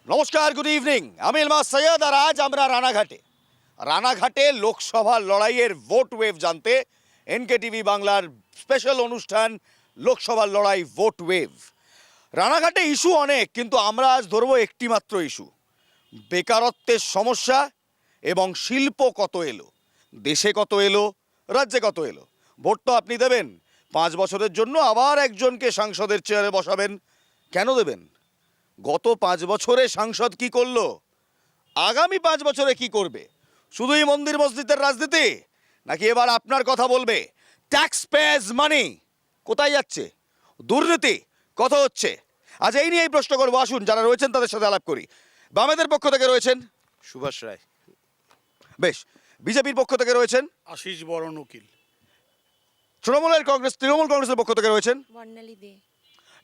নমস্কার, good evening. আমি ইলমাস সৈয়দ, আর আজ আমরা রানাঘাটে লোকসভা লড়াইয়ের ভোট ওয়েভ জানতে এনকেটিভি বাংলার স্পেশাল অনুষ্ঠান লোকসভার লড়াই ভোট ওয়েভ। রানাঘাটে ইস্যু অনেক, কিন্তু আমরা আজ ধরবো একটি মাত্র ইস্যু, বেকারত্বের সমস্যা এবং শিল্প কত এলো, দেশে কত এলো, রাজ্যে কত এলো। ভোট তো আপনি দেবেন, 5 বছরের জন্য আবার একজনকে সাংসদের চেয়ারে বসাবেন। কেন দেবেন? গত 5 বছরে সাংসদ কি করলো, আগামী 5 বছরে কি করবে? শুধুই মন্দির মসজিদের রাজনীতি, নাকি এবার আপনার কথা বলবে? ট্যাক্স পেয়ার্স মানি কোথায় যাচ্ছে, দুর্নীতি কত হচ্ছে? আজ এই নিয়ে এই প্রশ্ন করবো। আসুন যারা রয়েছেন তাদের সাথে আলাপ করি। বামেদের পক্ষ থেকে রয়েছেন সুভাষ রায়, বেশ, বিজেপির পক্ষ থেকে রয়েছেন আশিস বড়ন উকিল, তৃণমূল কংগ্রেসের পক্ষ থেকে রয়েছেন বর্ণালী দে,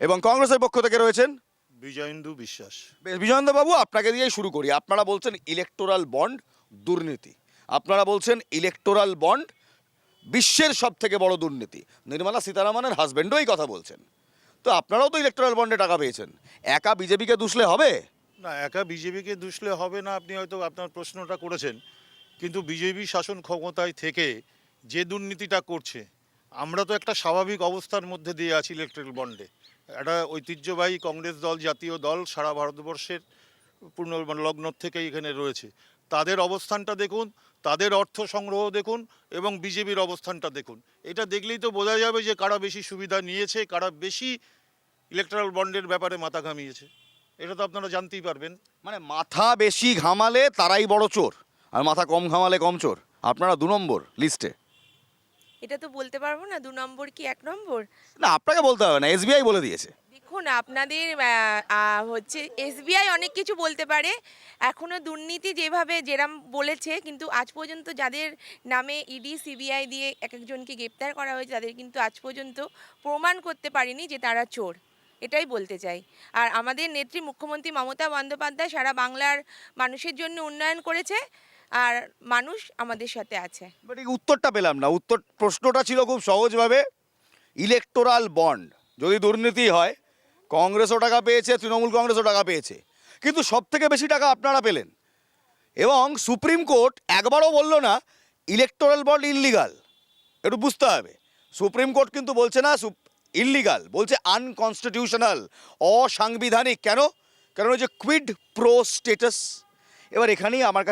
এবং কংগ্রেসের পক্ষ থেকে রয়েছেন বিজয়েন্দু বিশ্বাস। বেশ, বিজয়েন্দ্র বাবু, আপনাকে দিয়েই শুরু করি। আপনারা বলছেন ইলেকটোরাল বন্ড দুর্নীতি, আপনারা বলছেন ইলেকটোরাল বন্ড বিশ্বের সব থেকে বড় দুর্নীতি। নির্মলা সীতারামনের হাজবেন্ডও এই কথা বলছেন। তো আপনারাও তো ইলেকটোরাল বন্ডে টাকা পেয়েছেন, একা বিজেপিকে দুষলে হবে? না, একা বিজেপিকে দুষলে হবে না। আপনি হয়তো আপনার প্রশ্নটা করেছেন, কিন্তু বিজেপি শাসন ক্ষমতায় থেকে যে দুর্নীতিটা করছে, আমরা তো একটা স্বাভাবিক অবস্থার মধ্যে দিয়ে আছি। ইলেকট্রাল বন্ডে একটা ঐতিহ্যবাহী কংগ্রেস দল, জাতীয় দল, সারা ভারতবর্ষের পূর্ণ লগ্ন থেকেই এখানে রয়েছে। তাদের অবস্থানটা দেখুন, তাদের অর্থ সংগ্রহ দেখুন এবং বিজেপির অবস্থানটা দেখুন। এটা দেখলেই তো বোঝা যাবে যে কারা বেশি সুবিধা নিয়েছে, কারা বেশি ইলেকট্রাল বন্ডের ব্যাপারে মাথা ঘামিয়েছে। এটা তো আপনারা জানতেই পারবেন। মানে মাথা বেশি ঘামালে তারাই বড় চোর, আর মাথা কম ঘামালে কম চোর। আপনারা 2 নম্বর লিস্টে। এটা তো বলতে পারবো না 2 নম্বর কি 1 নম্বর। না, আপনাকে বলতে হবে না, এসবিআই বলে দিয়েছে। দেখুন আপনাদের হচ্ছে এসবিআই অনেক কিছু বলতে পারে, এখনো দুর্নীতি যেভাবে যেরাম বলেছে, কিন্তু আজ পর্যন্ত যাদের নামে ইডি সিবিআই দিয়ে এক একজনকে গ্রেপ্তার করা হয়েছে, তাদের কিন্তু আজ পর্যন্ত প্রমাণ করতে পারেনি যে তারা চোর। এটাই বলতে চাই। আর আমাদের নেত্রী মুখ্যমন্ত্রী মমতা বন্দ্যোপাধ্যায় সারা বাংলার মানুষের জন্য উন্নয়ন করেছে, আর মানুষ আমাদের সাথে আছে। বাট এই উত্তরটা পেলাম না। প্রশ্নটা ছিল খুব সহজভাবে, ইলেকটোরাল বন্ড যদি দুর্নীতি হয়, কংগ্রেসও টাকা পেয়েছে, তৃণমূল কংগ্রেসও টাকা পেয়েছে, কিন্তু সব থেকে বেশি টাকা আপনারা পেলেন। এবং সুপ্রিম কোর্ট একবারও বলল না ইলেকটোরাল বন্ড ইললিগাল। একটু বুঝতে হবে, সুপ্রিম কোর্ট কিন্তু বলছে না ইললিগাল, বলছে আনকনস্টিটিউশনাল, অসাংবিধানিক। কেন? কারণ ওই যে কুইড প্রো স্টেটাস। এবার এখানেই আপনার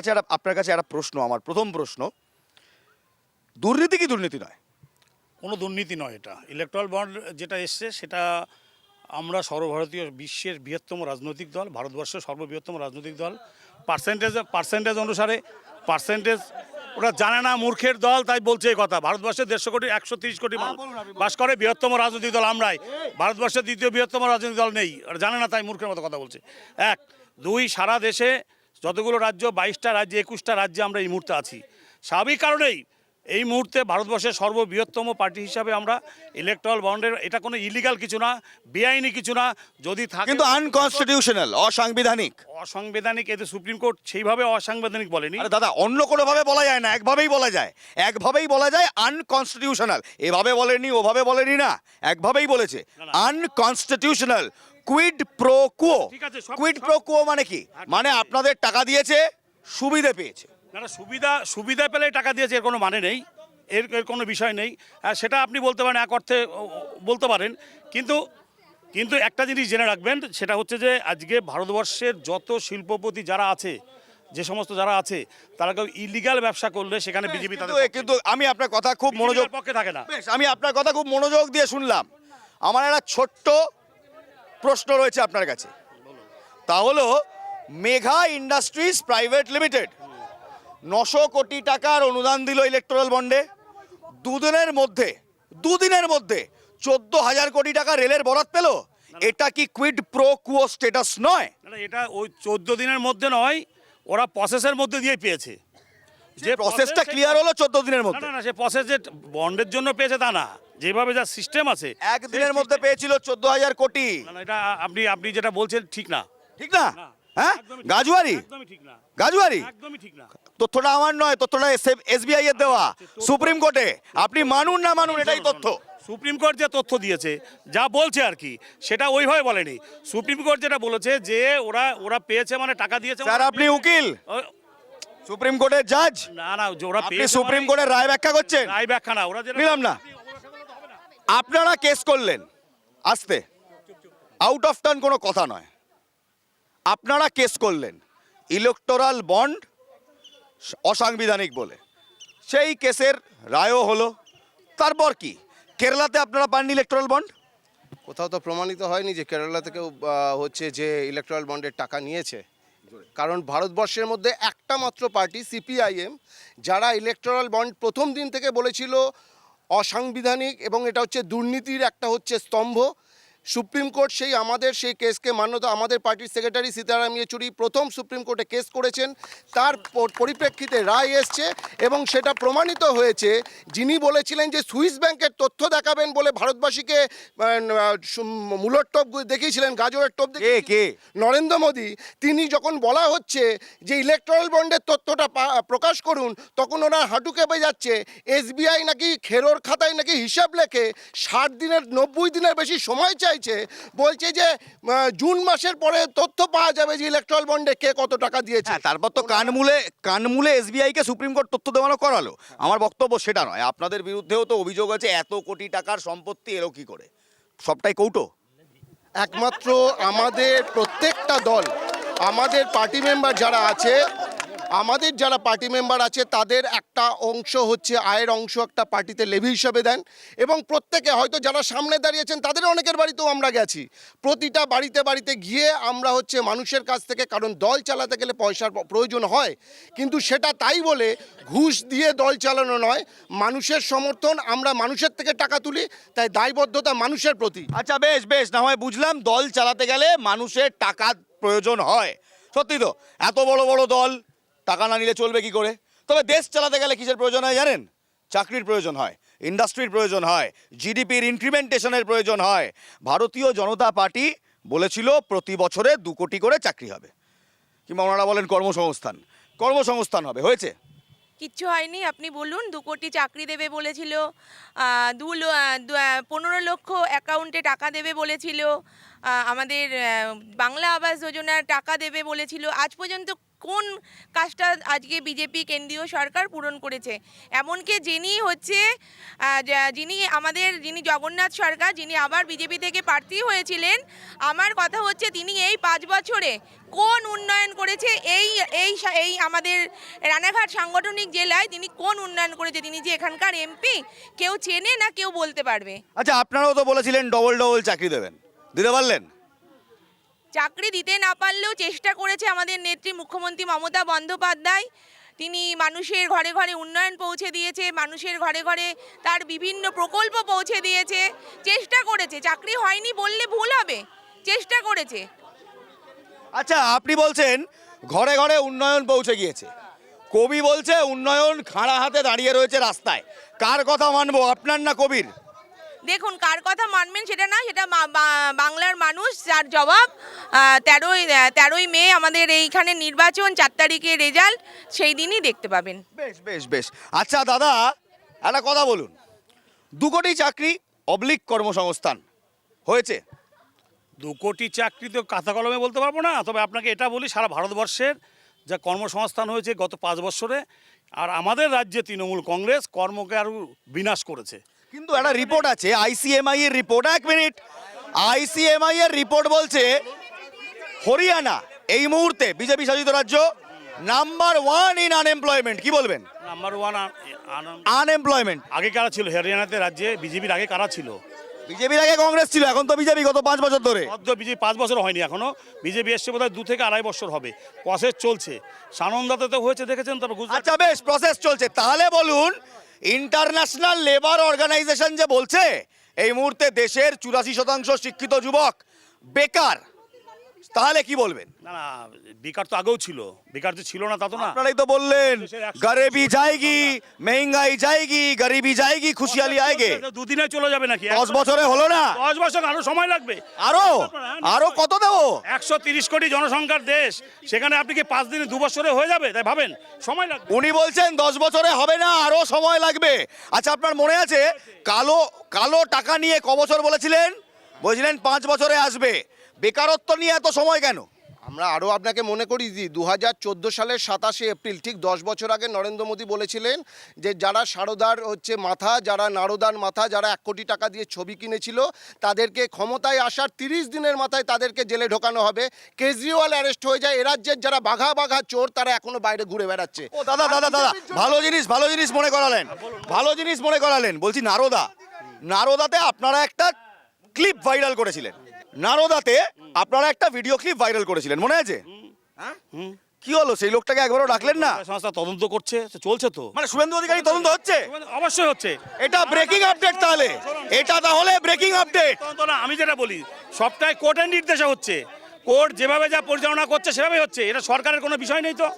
কাছে একটা প্রশ্ন, আমার প্রথম প্রশ্ন, দুর্নীতি কি দুর্নীতি নয়? কোনো দুর্নীতি নয় এটা। ইলেকট্রাল বন্ড যেটা এসছে সেটা আমরা সর্বভারতীয় বিশ্বের বৃহত্তম রাজনৈতিক দল, ভারতবর্ষের সর্ববৃহত্তম রাজনৈতিক দল, পার্সেন্টেজ অনুসারে ওরা জানে না, মূর্খের দল, তাই বলছে এই কথা। ভারতবর্ষের 150 কোটি 130 কোটি মানুষ বাস করে, বৃহত্তম রাজনৈতিক দল আমরাই। ভারতবর্ষের দ্বিতীয় বৃহত্তম রাজনৈতিক দল নেই, ওরা জানে না, তাই মূর্খের মতো কথা বলছে। 1, 2, সারা দেশে যতগুলো রাজ্য, 22টা রাজ্যে 21টা রাজ্যে আমরা এই মুহূর্তে আছি। স্বাভাবিক কারণেই এই মুহূর্তে ভারতবর্ষের সর্ববৃহত্তম পার্টি হিসাবে আমরা ইলেকট্রাল বন্ডের, এটা কোনো ইলিগাল কিছু না, বেআইনি কিছু না। যদি থাকে কিন্তু আনকনস্টিটিউশনাল, অসাংবিধানিক। অসাংবিধানিক, এতে সুপ্রিম কোর্ট সেইভাবে অসাংবিধানিক বলেনি। আরে দাদা, অন্য কোনোভাবে বলা যায় না, একভাবেই বলা যায় আনকনস্টিটিউশনাল। এভাবে বলেনি, ওভাবে বলেনি, না, একভাবেই বলেছে আনকনস্টিটিউশনাল। Kwid pro quo. ঠিক আছে, কুইড প্রো কুও মানে কি? মানে আপনাদের টাকা দিয়েছে, সুবিধে পেয়েছে। না, সুবিধা পেলে টাকা দিয়েছে, এর কোনো মানে নেই, এর কোনো বিষয় নেই। সেটা আপনি বলতে পারেন, এক অর্থে বলতে পারেন, কিন্তু একটা জিনিস জেনে রাখবেন, সেটা হচ্ছে যে আজকে ভারতবর্ষের যত শিল্পপতি যারা আছে, যে সমস্ত যারা আছে, তারা কেউ ইলিগাল ব্যবসা করলে সেখানে বিজেপি কিন্তু আমি আপনার কথা খুব মনোযোগ পক্ষে থাকে না। বেশ, আমি আপনার কথা খুব মনোযোগ দিয়ে শুনলাম। আমার একটা ছোট্ট প্রশ্ন রয়েছে আপনার কাছে, তা হলো মেঘা ইন্ডাস্ট্রিজ প্রাইভেট লিমিটেড 900 কোটি টাকার অনুদান দিল ইলেকটোরাল বন্ডে। দুদিনের মধ্যে 14,000 কোটি টাকা রেলের বরাত পেল। এটা কি কুইড প্রো কুও স্ট্যাটাস নয়? না, এটা ওই 14 দিনের মধ্যে নয়, ওরা প্রসেসের মধ্যে দিয়ে পেয়েছে। যে প্রসেসটা ক্লিয়ার হলো 14 দিনের মধ্যে। না, সে প্রসেস যে বন্ডের জন্য পেয়েছে তা না, যেভাবে যা সিস্টেম আছে একদিনের মধ্যে পেয়েছিল 14,000 কোটি। না, এটা আপনি যেটা বলছেন ঠিক না। ঠিক না? হ্যাঁ একদমই গাজুয়ারি একদমই ঠিক না, গাজুয়ারি একদমই ঠিক না। তথ্যটা আমার নয়, তথ্যটা এসবিআই এর দেওয়া সুপ্রিম কোর্টে। আপনি মানুন না মানুন এটাই তথ্য। সুপ্রিম কোর্ট যে তথ্য দিয়েছে, যা বলছে আর কি, সেটা ওইভাবে বলেনি। সুপ্রিম কোর্ট যেটা বলেছে যে ওরা ওরা পেয়েছে মানে টাকা দিয়েছে স্যার আপনি উকিল, সুপ্রিম কোর্টের জাজ, না না, যে ওরা আপনি পেয়েছে সুপ্রিম কোর্টের রায় ব্যাখ্যা করছেন। রায় ব্যাখ্যা না, ওরা যেটা নিলাম না। আপনারা কেস করলেন, আসতে আউট অফ টার্ন কোনো কথা নয়, আপনারা কেস করলেন ইলেকটোরাল বন্ড অসাংবিধানিক বলে, সেই কেসের রায়ও হলো। তারপর কি কেরালাতে আপনারা পাননি ইলেকটোরাল বন্ড? কোথাও তো প্রমাণিত হয়নি যে কেরালা থেকেও হচ্ছে যে ইলেকট্রাল বন্ডের টাকা নিয়েছে। কারণ ভারতবর্ষের মধ্যে একটা মাত্র পার্টি সিপিআইএম যারা ইলেকট্রাল বন্ড প্রথম দিন থেকে বলেছিল অসাংবিধানিক এবং এটা হচ্ছে দুর্নীতির একটা হচ্ছে স্তম্ভ। সুপ্রিম কোর্ট আমাদের সেই কেসকে মান্যতা, আমাদের পার্টির সেক্রেটারি সীতারাম ইয়েচুরি প্রথম সুপ্রিম কোর্টে কেস করেছেন, তার পরিপ্রেক্ষিতে রায় এসছে এবং সেটা প্রমাণিত হয়েছে। যিনি বলেছিলেন যে সুইস ব্যাংকের তথ্য দেখাবেন বলে ভারতবাসীকে মূলর টোপ দেখিয়েছিলেন, গাজরের টোপ কে? নরেন্দ্র মোদী, তিনি যখন বলা হচ্ছে যে ইলেকট্রাল বন্ডের তথ্যটা প্রকাশ করুন, তখন ওনার হাঁটু কেঁপে যাচ্ছে। এসবিআই নাকি খেরোর খাতায় নাকি হিসাব লেখে 60 দিনের 90 দিনের বেশি সময় চাইছে, বলছে যে জুন মাসের পরে তথ্য পাওয়া যাবে যে ইলেকট্রাল বন্ডে কে কত টাকা দিয়েছে। হ্যাঁ, তারপর তো কানমূলে এসবিআই কে সুপ্রিম কোর্ট তথ্য দেওয়ানো করালো। আমার বক্তব্য সেটা নয়, আপনাদের বিরুদ্ধেও তো অভিযোগ আছে এত কোটি টাকার সম্পত্তি এলো কি করে, সবটাই কৌটো। একমাত্র আমাদের প্রত্যেকটা দল, আমাদের পার্টি মেম্বার যারা আছে, তাদের একটা অংশ হচ্ছে আয়ের অংশ একটা পার্টিতে লেভি হিসাবে দেন এবং প্রত্যেকে হয়তো যারা সামনে দাঁড়িয়েছেন তাদের অনেকের বাড়িতেও আমরা গেছি, প্রতিটা বাড়িতে গিয়ে আমরা হচ্ছে মানুষের কাছ থেকে, কারণ দল চালাতে গেলে পয়সার প্রয়োজন হয়, কিন্তু সেটা তাই বলে ঘুষ দিয়ে দল চালানো নয়, মানুষের সমর্থন, আমরা মানুষের থেকে টাকা তুলি, তাই দায়বদ্ধতা মানুষের প্রতি। আচ্ছা বেশ না হয় বুঝলাম, দল চালাতে গেলে মানুষের টাকার প্রয়োজন হয়, সত্যি তো এত বড় বড় দল টাকা না নিলে চলবে কি করে। তবে দেশ চালাতে গেলে কিসের প্রয়োজন হয় জানেন? চাকরির প্রয়োজন হয়, ইন্ডাস্ট্রির প্রয়োজন হয়, জিডিপির ইনক্রিমেন্টেশনের প্রয়োজন হয়। ভারতীয় জনতা পার্টি বলেছিল প্রতি বছরে 2 কোটি করে চাকরি হবে, কিংবা ওনারা বলেন কর্মসংস্থান হবে, হয়েছে? কিচ্ছু হয়নি। আপনি বলুন, 2 কোটি চাকরি দেবে বলেছিল, 15 লক্ষ অ্যাকাউন্টে টাকা দেবে বলেছিল, আমাদের বাংলা আবাস যোজনার টাকা দেবে বলেছিল। আজ পর্যন্ত কোন কাজটা আজকে বিজেপি কেন্দ্রীয় সরকার পূরণ করেছে? এমনকি যিনি জগন্নাথ সরকার, যিনি আবার বিজেপি থেকে প্রার্থী হয়েছিলেন, আমার কথা হচ্ছে তিনি এই 5 বছরে কোন উন্নয়ন করেছে? এই আমাদের রানাঘাট সাংগঠনিক জেলায় তিনি কোন উন্নয়ন করেছে? তিনি যে এখানকার এমপি, কেউ চেনে না, কেউ বলতে পারবে? আচ্ছা আপনারাও তো বলেছিলেন ডবল চাকরি দেবেন, দিতে পারলেন? চাকরি দিতে না পারলেও চেষ্টা করেছে আমাদের নেত্রী মুখ্যমন্ত্রী মমতা বন্দ্যোপাধ্যায়। তিনি মানুষের ঘরে ঘরে উন্নয়ন পৌঁছে দিয়েছে, মানুষের ঘরে ঘরে তার বিভিন্ন প্রকল্প পৌঁছে দিয়েছে, চেষ্টা করেছে। চাকরি হয়নি বললে ভুল হবে, চেষ্টা করেছে। আচ্ছা আপনি বলছেন ঘরে ঘরে উন্নয়ন পৌঁছে গিয়েছে, কবি বলছে উন্নয়ন খাড়া হাতে দাঁড়িয়ে রয়েছে রাস্তায়। কার কথা মানবো, আপনার না কবির? দেখুন, কার কথা মানবেন সেটা না, সেটা বাংলার মানুষ, যার জবাব 13ই মে আমাদের এইখানে নির্বাচন, 4 তারিখে রেজাল্ট, সেই দিনই দেখতে পাবেন। বেশ। আচ্ছা দাদা একটা কথা বলুন, 2 কোটি চাকরি অবলিক কর্মসংস্থান হয়েছে? 2 কোটি চাকরি তো কাঁথা কলমে বলতে পারবো না, তবে আপনাকে এটা বলি, সারা ভারতবর্ষের যা কর্মসংস্থান হয়েছে গত 5 বছরে, আর আমাদের রাজ্যে তৃণমূল কংগ্রেস কর্মকে আরও বিনাশ করেছে। কিন্তু একটা রিপোর্ট আছে আইসিএমআই এর রিপোর্ট, এক মিনিট, আইসিএমআই এর রিপোর্ট বলছে হরিয়ানা এই মুহূর্তে বিজেপি শাসিত রাজ্য নাম্বার 1 ইন আনএমপ্লয়মেন্ট। কি বলবেন? Number 1 unemployment. আগে কারা ছিল হরিয়ানাতে, রাজ্যে বিজেপির আগে কারা ছিল? বিজেপির আগে কংগ্রেস ছিল, এখন তো বিজেপি গত 5 বছর ধরে। বিজেপি 5 বছর হয়নি এখনো, বিজেপি এসছে বোধহয় 2 থেকে 2.5 বছর হবে, প্রসেস চলছে। সানন্দাতে তো হয়েছে, দেখেছেন তো? আচ্ছা বেশ, প্রসেস চলছে। তাহলে বলুন, ইন্টারন্যাশনাল লেবার অর্গানাইজেশন যে বলছে এই মুহূর্তে দেশের 84% শিক্ষিত যুবক বেকার, তাহলে কি বলবেন? না না, বেকার তো আগেও ছিল, বেকার যে ছিল না তা তো না। আপনারাই তো বললেন দেশের 100 গরিবি যায়গি, মেহঙ্গাই যায়গি, গরিবি যায়গি, খুশিয়ালি আয়েগে। দুদিনে চলে যাবে নাকি? 10 বছরে হলো না? 10 বছর আরো সময় লাগবে। আরো কত দেবো? 130 কোটি জনসংখ্যার দেশ, সেখানে আপনি কি 5 দিনে 2 বছরে হয়ে যাবে? তাই ভাবেন সময় লাগবে। উনি বলছেন 10 বছরে হবে না, আরো সময় লাগবে। আচ্ছা, আপনার মনে আছে কালো কালো টাকা নিয়ে ক বছর বলেছিলেন? বলছিলেন 5 বছরে আসবে। বেকারত্ব নিয়ে এত সময় কেন? আমরা আরও আপনাকে মনে করি দিই 2014 সালের 27শে এপ্রিল, ঠিক 10 বছর আগে নরেন্দ্র মোদী বলেছিলেন যে যারা সারদার হচ্ছে মাথা, যারা নারদার মাথা, যারা 1 কোটি টাকা দিয়ে ছবি কিনেছিল, তাদেরকে ক্ষমতায় আসার 30 দিনের মাথায় তাদেরকে জেলে ঢোকানো হবে। কেজরিওয়াল অ্যারেস্ট হয়ে যায়। এ রাজ্যের যারা বাঘা বাঘা চোর, তারা এখনো বাইরে ঘুরে বেড়াচ্ছে। ও দাদা দাদা দাদা, ভালো জিনিস মনে করালেন, ভালো জিনিস মনে করালেন। বলছি নারদাতে আপনারা একটা ক্লিপ ভাইরাল করেছিলেন, নারদাতে আপনারা একটা ভিডিও ক্লিপ ভাইরাল করেছিলেন, মনে আছে? হ্যাঁ, কি হলো? সেই লোকটাকে একবারও ডাকলেন না? সংস্থা তদন্ত করছে, চলছে তো। মানে শুভেন্দু অধিকারী তদন্ত হচ্ছে? অবশ্যই হচ্ছে। এটা ব্রেকিং আপডেট তাহলে, এটা তাহলে ব্রেকিং আপডেট। তদন্ত না, আমি যেটা বলি সবটাই কোর্টের নির্দেশে হচ্ছে। কোর্ট যেভাবে যা পরিচালনা করছে সেভাবেই হচ্ছে। এটা সরকারের কোনো বিষয় নেই তো।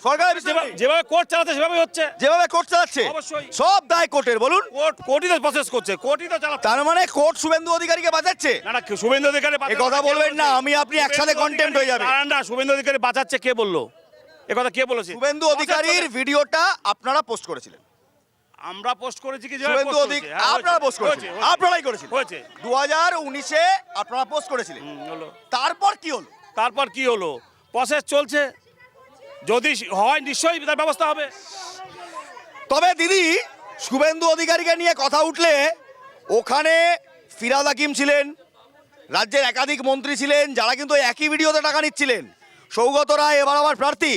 সরকারের যেভাবে কোর্ট চালাচ্ছে সেভাবেই হচ্ছে। যেভাবে কোর্ট চালাচ্ছে অবশ্যই। সব দায় কোর্টের। বলুন, কোর্টই তো প্রসেস করছে, কোর্টই তো চালাচ্ছে। তার মানে কোর্ট শুভেন্দু অধিকারীকে বাঁচাচ্ছে? না না, শুভেন্দু অধিকারী এই কথা বলবেন না, আমি আপনি একসাথে কন্টেম্প হয়ে যাবে। না, শুভেন্দু অধিকারী বাঁচাচ্ছে কে বললো? এ কথা কে বলেছে? শুভেন্দু অধিকারীর ভিডিওটা আপনারা পোস্ট করেছিলেন? আমরা পোস্ট করেছি কি? শুভেন্দু অধিকারী আপনারা পোস্ট করেছিলেন, আপনারাই করেছিলেন। হয়েছে 2019-এ আপনারা পোস্ট করেছিলেন। হলো। তারপর কি হলো? তারপর কি হলো? প্রসেস চলছে, যদি হয় নিশ্চয়ই তার ব্যবস্থা হবে। তবে দিদি, শুভেন্দু অধিকারীকে নিয়ে কথা উঠলে ওখানে ফিরহাদ হাকিম ছিলেন, রাজ্যের একাধিক মন্ত্রী ছিলেন, যারা কিন্তু একই ভিডিওতে টাকা নিচ্ছিলেন। সৌগত রায় এবার আবার প্রার্থী।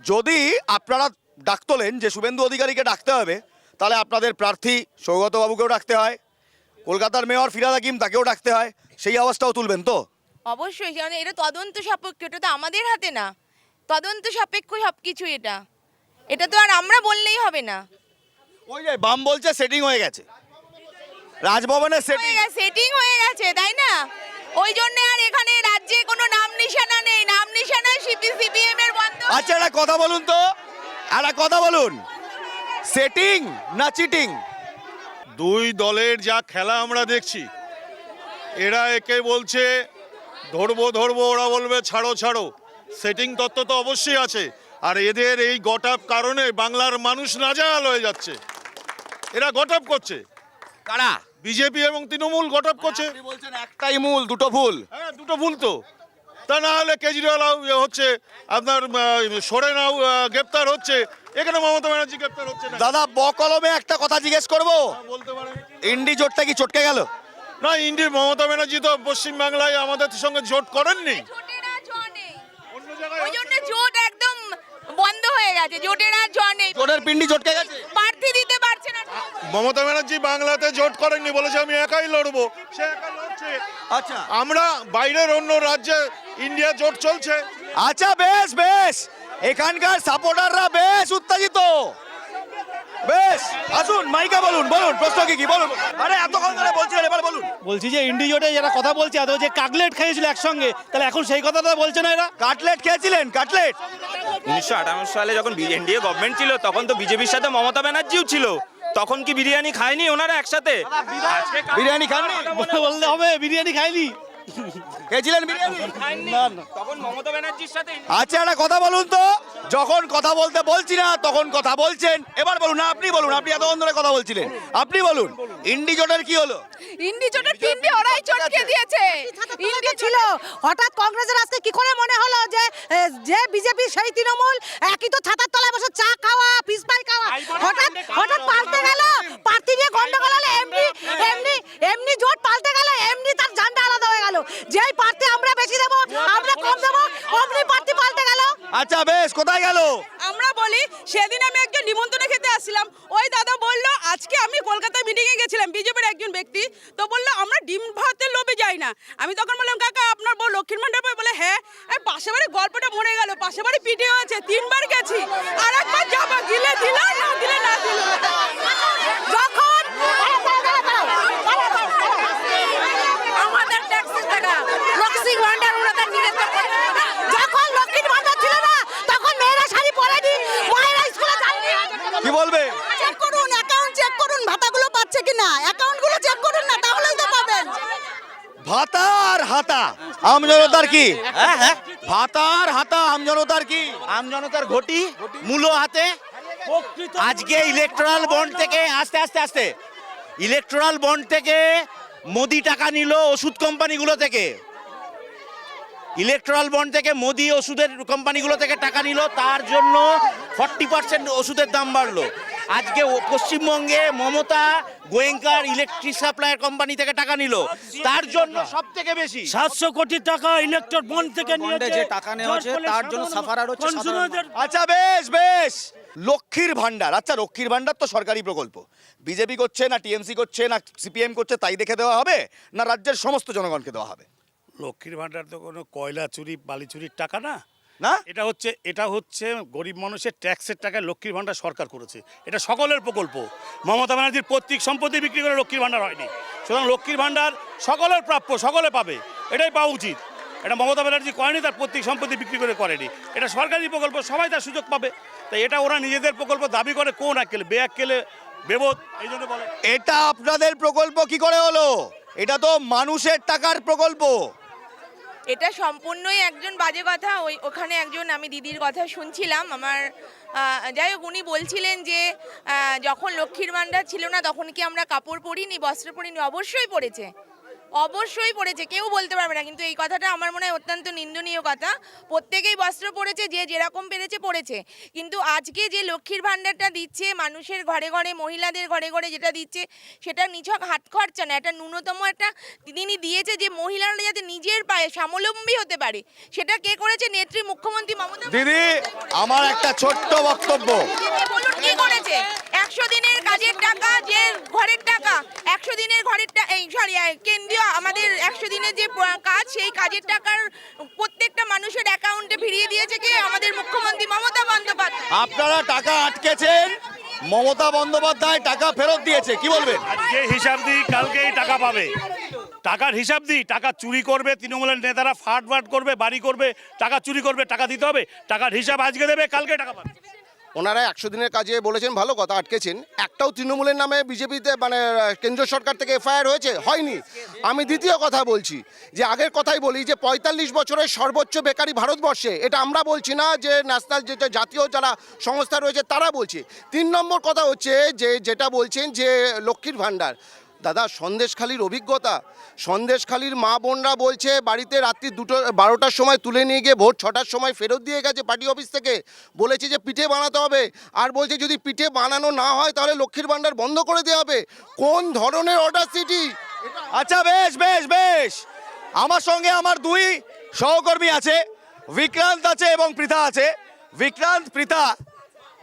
যদি আপনারা ডাক তোলেন যে শুভেন্দু অধিকারীকে ডাকতে হবে, তাহলে আপনাদের প্রার্থী সৌগত বাবুকেও ডাকতে হয়, কলকাতার মেয়র ফিরহাদ হাকিম তাকেও ডাকতে হয়। সেই আওয়াজটাও তুলবেন তো? অবশ্যই, কারণ এটা তদন্ত সাপেক্ষ, এটা তো আমাদের হাতে না। তদন্ত সাপেক্ষ সব কিছু। এটা তো আর আমরা বললেই হবে না। ওই যে বাম বলছে সেটিং হয়ে গেছে, রাজভবনের সেটিং। সেটিং হয়ে গেছে, তাই না? ওই জন্য আর এখানে রাজ্যে কোনো নাম নিশানা নেই। নাম নিশানা সিপিএম এর বন্ধ। আচ্ছা, একটা কথা বলুন তো, একটা কথা বলুন, সেটিং না চিটিং? দুই দলের যা খেলা আমরা দেখছি, এরা একে বলছে ধরবো ধরবো, ওরা বলবে ছাড়ো ছাড়ো। সেটিং তত্ত্ব তো অবশ্যই আছে। আর এদের এই গটাপ কারণে বাংলার মানুষ নাজেহাল হয়ে যাচ্ছে। এরা গটাপ করছে, কারা? বিজেপি এবং তৃণমূল গটাপ করছে। আপনি বলছেন একটাই মূল, দুটো ভুল। হ্যাঁ, দুটো ভুল তো। তা না হলে কেজরিওয়াল হচ্ছে, আপনার সোরেনাও গ্রেপ্তার হচ্ছে, এখানে মমতা ব্যানার্জি গ্রেপ্তার হচ্ছে না। দাদা, বকলমে একটা কথা জিজ্ঞেস করবো, বলতে পারেন ইন্ডি জোটটা কি চটকে গেল? না, ইন্ডির মমতা ব্যানার্জি তো পশ্চিমবাংলায় আমাদের সঙ্গে জোট করেননি। জোটের আর জ নেই। অন্য জায়গায় ওই জন্য জোট একদম বন্ধ হয়ে গেছে। জোটের আর জ নেই। জোটের পিন্ডি চটকে গেছে। প্রার্থী দিতে পারছে না। মমতা ব্যানার্জি বাংলাতে জোট করেননি, বলেছে আমি একাই লড়বো। সে একা লড়ছে। আচ্ছা আমরা বাইরের অন্য রাজ্যে ইন্ডিয়া জোট চলছে। আচ্ছা, বেশ বেশ, এখানকার সাপোর্টাররা বেশ উত্তেজিত। বেশ, আসুন মাইকা বলুন, বলুন প্রশ্ন কি বলুন। আরে এতক্ষণ ধরে বলছিলেন, এবার বলুন। বলছি যে ইন্ডিজোটে যারা কথা বলছে, এত যে কাটলেট খেয়েছিল একসঙ্গে, তাহলে এখন সেই কথাটা বলছে না এরা? কাটলেট খেয়েছিলেন? কাটলেট 1958 সালে যখন এনডিএ গভর্নমেন্ট ছিল, তখন তো বিজেপির সাথে মমতা ব্যানার্জিও ছিল। তখন কি বিরিয়ানি খায়নি ওনারা একসাথে? আজকে বিরিয়ানি খাননি? বলতে হবে বিরিয়ানি খাইনি। খেয়েছিলেন বিরিয়ানি? খায়নি। তখন মমতা ব্যানার্জির সাথে আচ্ছা, একটা কথা বলুন তো, যখন কথা বলতে বলছি না তখন কথা বলছেন, এবার বলুন না, আপনি বলুন, আপনি এতক্ষণ ধরে কথা বলছিলেন, আপনি বলুন ইন্ডি জোটের কি হলো? ইন্ডি জোটের পিন্ডি ওরাই চটকে দিয়েছে। ইন্ডি ছিল, হঠাৎ কংগ্রেসের আজকে কি করে মনে হলো যে যে বিজেপি সেই তৃণমূল একই তো ছাতার তলায় বসে চা খাওয়া, পিস পাই খাওয়া, হঠাৎ হঠাৎ পাল্টে গেল। প্রার্থী নিয়ে গন্ডগোল হলে এমনি জোট পাল্টে গেল, এমনি তার ঝান্ডা আলাদা হয়ে গেল। যেই প্রার্থী আমরা বেশি দেবো, আমরা কম দেবো, অমনি প্রার্থী পাল্টে গেল। আচ্ছা বেশ, কোথায় গেল? আমরা বলি, সেদিন আমি একজন নিমন্ত্রণে খেতে আসছিলাম, ওই দাদা বলল আজকে আমি কলকাতায় মিটিংয়ে গেছিলাম, বিজেপির একজন ব্যক্তি, তো বললো আমরা ডিম ভাতের লোভে যাই না। আমি তখন বললাম কাকা আপনার বউ লক্ষ্মীর ভান্ডার পায়? বলে হ্যাঁ। পাশে বাড়ি গল্পটা মনে গেল, পাশে বাড়ি পিঠে হয়েছে, 3 বার গেছি, আর একবার যাবো, দিলে দিল, না দিলে না দিল। যখন আমাদের ট্যাক্সের টাকা লক্ষ্মীর ভান্ডার ওনাদের নিজেদের কি বলবে? চেক করুন, অ্যাকাউন্ট চেক করুন, ভাতাগুলো পাচ্ছে কিনা, অ্যাকাউন্টগুলো চেক করুন না, তাহলেই তো পাবেন। ভাতার হাতা আমজনতার কি? ভাতার হাতা আমজনতার কি? আমজনতার ঘটি মূল্য হাতে। আজকে ইলেকট্রাল বন্ড থেকে আস্তে ইলেকট্রাল বন্ড থেকে মোদি টাকা নিল ওষুধ কোম্পানিগুলো থেকে, ইলেকট্রাল বন্ড থেকে মোদি ওষুধের কোম্পানিগুলো থেকে টাকা নিল, তার জন্য 40% ওষুধের দাম বাড়লো। আজকে পশ্চিমবঙ্গে মমতা গোয়েঙ্কার ইলেকট্রিক সাপ্লায়ার কোম্পানি থেকে টাকা নিল, তার জন্য সব থেকে বেশি 700 কোটি টাকা ইলেকট্রল বন্ড থেকে নিয়েছে। যে টাকা নেওয়া হচ্ছে তার জন্য সাফারার হচ্ছে সাধারণ আচ্ছা বেশ লক্ষ্মীর ভান্ডার, আচ্ছা লক্ষ্মীর ভান্ডার তো সরকারি প্রকল্প, বিজেপি করছে না টিএমসি করছে না সিপিএম করছে তাই দেখে দেওয়া হবে না রাজ্যের সমস্ত জনগণকে দেওয়া হবে? লক্ষ্মীর ভান্ডার তো কোনো কয়লা চুরি বালি চুরির টাকা না, না এটা হচ্ছে গরিব মানুষের ট্যাক্সের টাকায় লক্ষ্মীর ভান্ডার সরকার করেছে। এটা সকলের প্রকল্প। মমতা ব্যানার্জির পৈতৃক সম্পত্তি বিক্রি করে লক্ষ্মীর ভান্ডার হয়নি, সুতরাং লক্ষ্মীর ভান্ডার সকলের প্রাপ্য, সকলে পাবে, এটাই পাওয়া উচিত। এটা মমতা ব্যানার্জি করেনি, তার পৈতৃক সম্পত্তি বিক্রি করে করেনি, এটা সরকারি প্রকল্প, সবাই তার সুযোগ পাবে। তাই এটা ওরা নিজেদের প্রকল্প দাবি করে কোন আক্কেলে বেআক্কেলে বেবোধ, এই জন্য বলে। এটা আপনাদের প্রকল্প কি করে হলো? এটা তো মানুষের টাকার প্রকল্প। এটা সম্পূর্ণই একজন বাজে কথা। ওখানে একজন আমি দিদির কথা শুনছিলাম, আমার যাই হোক উনি বলছিলেন যে যখন লক্ষ্মীর ভান্ডার ছিল না তখন কি আমরা কাপড় পরিনি, বস্ত্র পরিনি? অবশ্যই পড়েছে, অবশ্যই পড়েছে, কেউ বলতে পারবে না। কিন্তু এই কথাটা আমার মনে হয় অত্যন্ত নিন্দনীয় কথা। প্রত্যেকেই বস্ত্র পড়েছে, যে যেরকম পেরেছে পড়েছে। কিন্তু আজকে যে লক্ষ্মীর ভান্ডারটা দিচ্ছে মানুষের ঘরে ঘরে, মহিলাদের ঘরে ঘরে যেটা দিচ্ছে, সেটা নিছক হাত খরচা না, এটা ন্যূনতম একটা তিনি দিয়েছে যে মহিলারা যাতে নিজের পায়ে স্বাবলম্বী হতে পারে। সেটা কে করেছে? নেত্রী মুখ্যমন্ত্রী মমতা। দিদি আমার একটা ছোট্ট বক্তব্য, বলুন কি করেছে? 100 দিনের কাজের টাকা, যে ঘরের টাকা 100 দিনের ঘরের কেন্দ্রীয় আমাদের 100 দিনের যে কাজ, সেই কাজের টাকার প্রত্যেকটা মানুষের অ্যাকাউন্টে ফিরিয়ে দিয়েছে কে? আমাদের মুখ্যমন্ত্রী মমতা বন্দ্যোপাধ্যায়। আপনারা টাকা আটকেছেন, মমতা বন্দ্যোপাধ্যায় টাকা ফেরত দিয়েছে, কি বলবেন? আজকে হিসাব দিই, কালকেই টাকা পাবে। টাকার হিসাব দিই, টাকা চুরি করবে তৃণমূলের নেতারা, ফাট করবে, বাড়ি করবে, টাকা চুরি করবে, টাকা দিতে হবে। টাকার হিসাব আজকে দেবে, কালকে টাকা পাবে। ওনারা 100 দিনের কাজে বলেছেন, ভালো কথা, আটকেছেন। একটাও তৃণমূলের নামে বিজেপিতে মানে কেন্দ্র সরকার থেকে এফআইআর হয়নি। আমি দ্বিতীয় কথা বলছি, যে আগের কথাই বলি, যে 45 বছরের সর্বোচ্চ বেকারি ভারতবর্ষে, এটা আমরা বলছি না, যে ন্যাশনাল যেটা জাতীয় যারা সংস্থা রয়েছে তারা বলছে। 3 নম্বর কথা হচ্ছে যে যেটা বলছেন যে লক্ষ্মীর ভাণ্ডার, দাদা সন্দেশখালির অভিজ্ঞতা, সন্দেশখালির মা বোনরা বলছে বাড়িতে রাত্রি 12টার সময় তুলে নিয়ে গিয়ে ভোর 6টার সময় ফেরত দিয়ে গেছে পার্টি অফিস থেকে, বলেছে যে পিঠে বানাতে হবে, আর বলছে যদি পিঠে বানানো না হয় তাহলে লক্ষ্মীর ভাণ্ডার বন্ধ করে দেওয়া হবে। কোন ধরনের অর্ডার সিটি? আচ্ছা বেশ আমার সঙ্গে আমার 2 সহকর্মী আছে, বিক্রান্ত আছে এবং পৃথা আছে। বিক্রান্ত, পৃথা,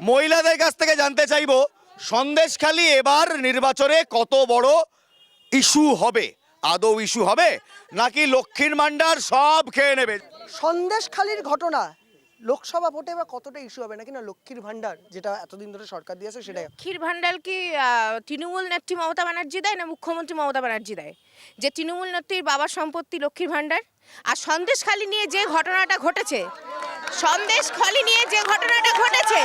মহিলাদের কাছ থেকে জানতে চাইবো সন্দেশখালি এবার নির্বাচনে কত বড় ইস্যু হবে? আদৌ ইস্যু হবে নাকি লক্ষ্মীর ভান্ডার সব খেয়ে নেবে? সন্দেশখালির ঘটনা লোকসভা ভোটে বা কতটা ইস্যু হবে নাকি না লক্ষ্মীর ভান্ডার যেটা এতদিন ধরে সরকার দিয়েছে সেটাই? লক্ষ্মীর ভান্ডার কি তৃণমূল নেত্রী মমতা ব্যানার্জি দেয় না মুখ্যমন্ত্রী মমতা ব্যানার্জি দেয়? যে তৃণমূল নেত্রীর বাবার সম্পত্তি লক্ষ্মীর ভান্ডার। আর সন্দেশখালি নিয়ে যে ঘটনাটা ঘটেছে,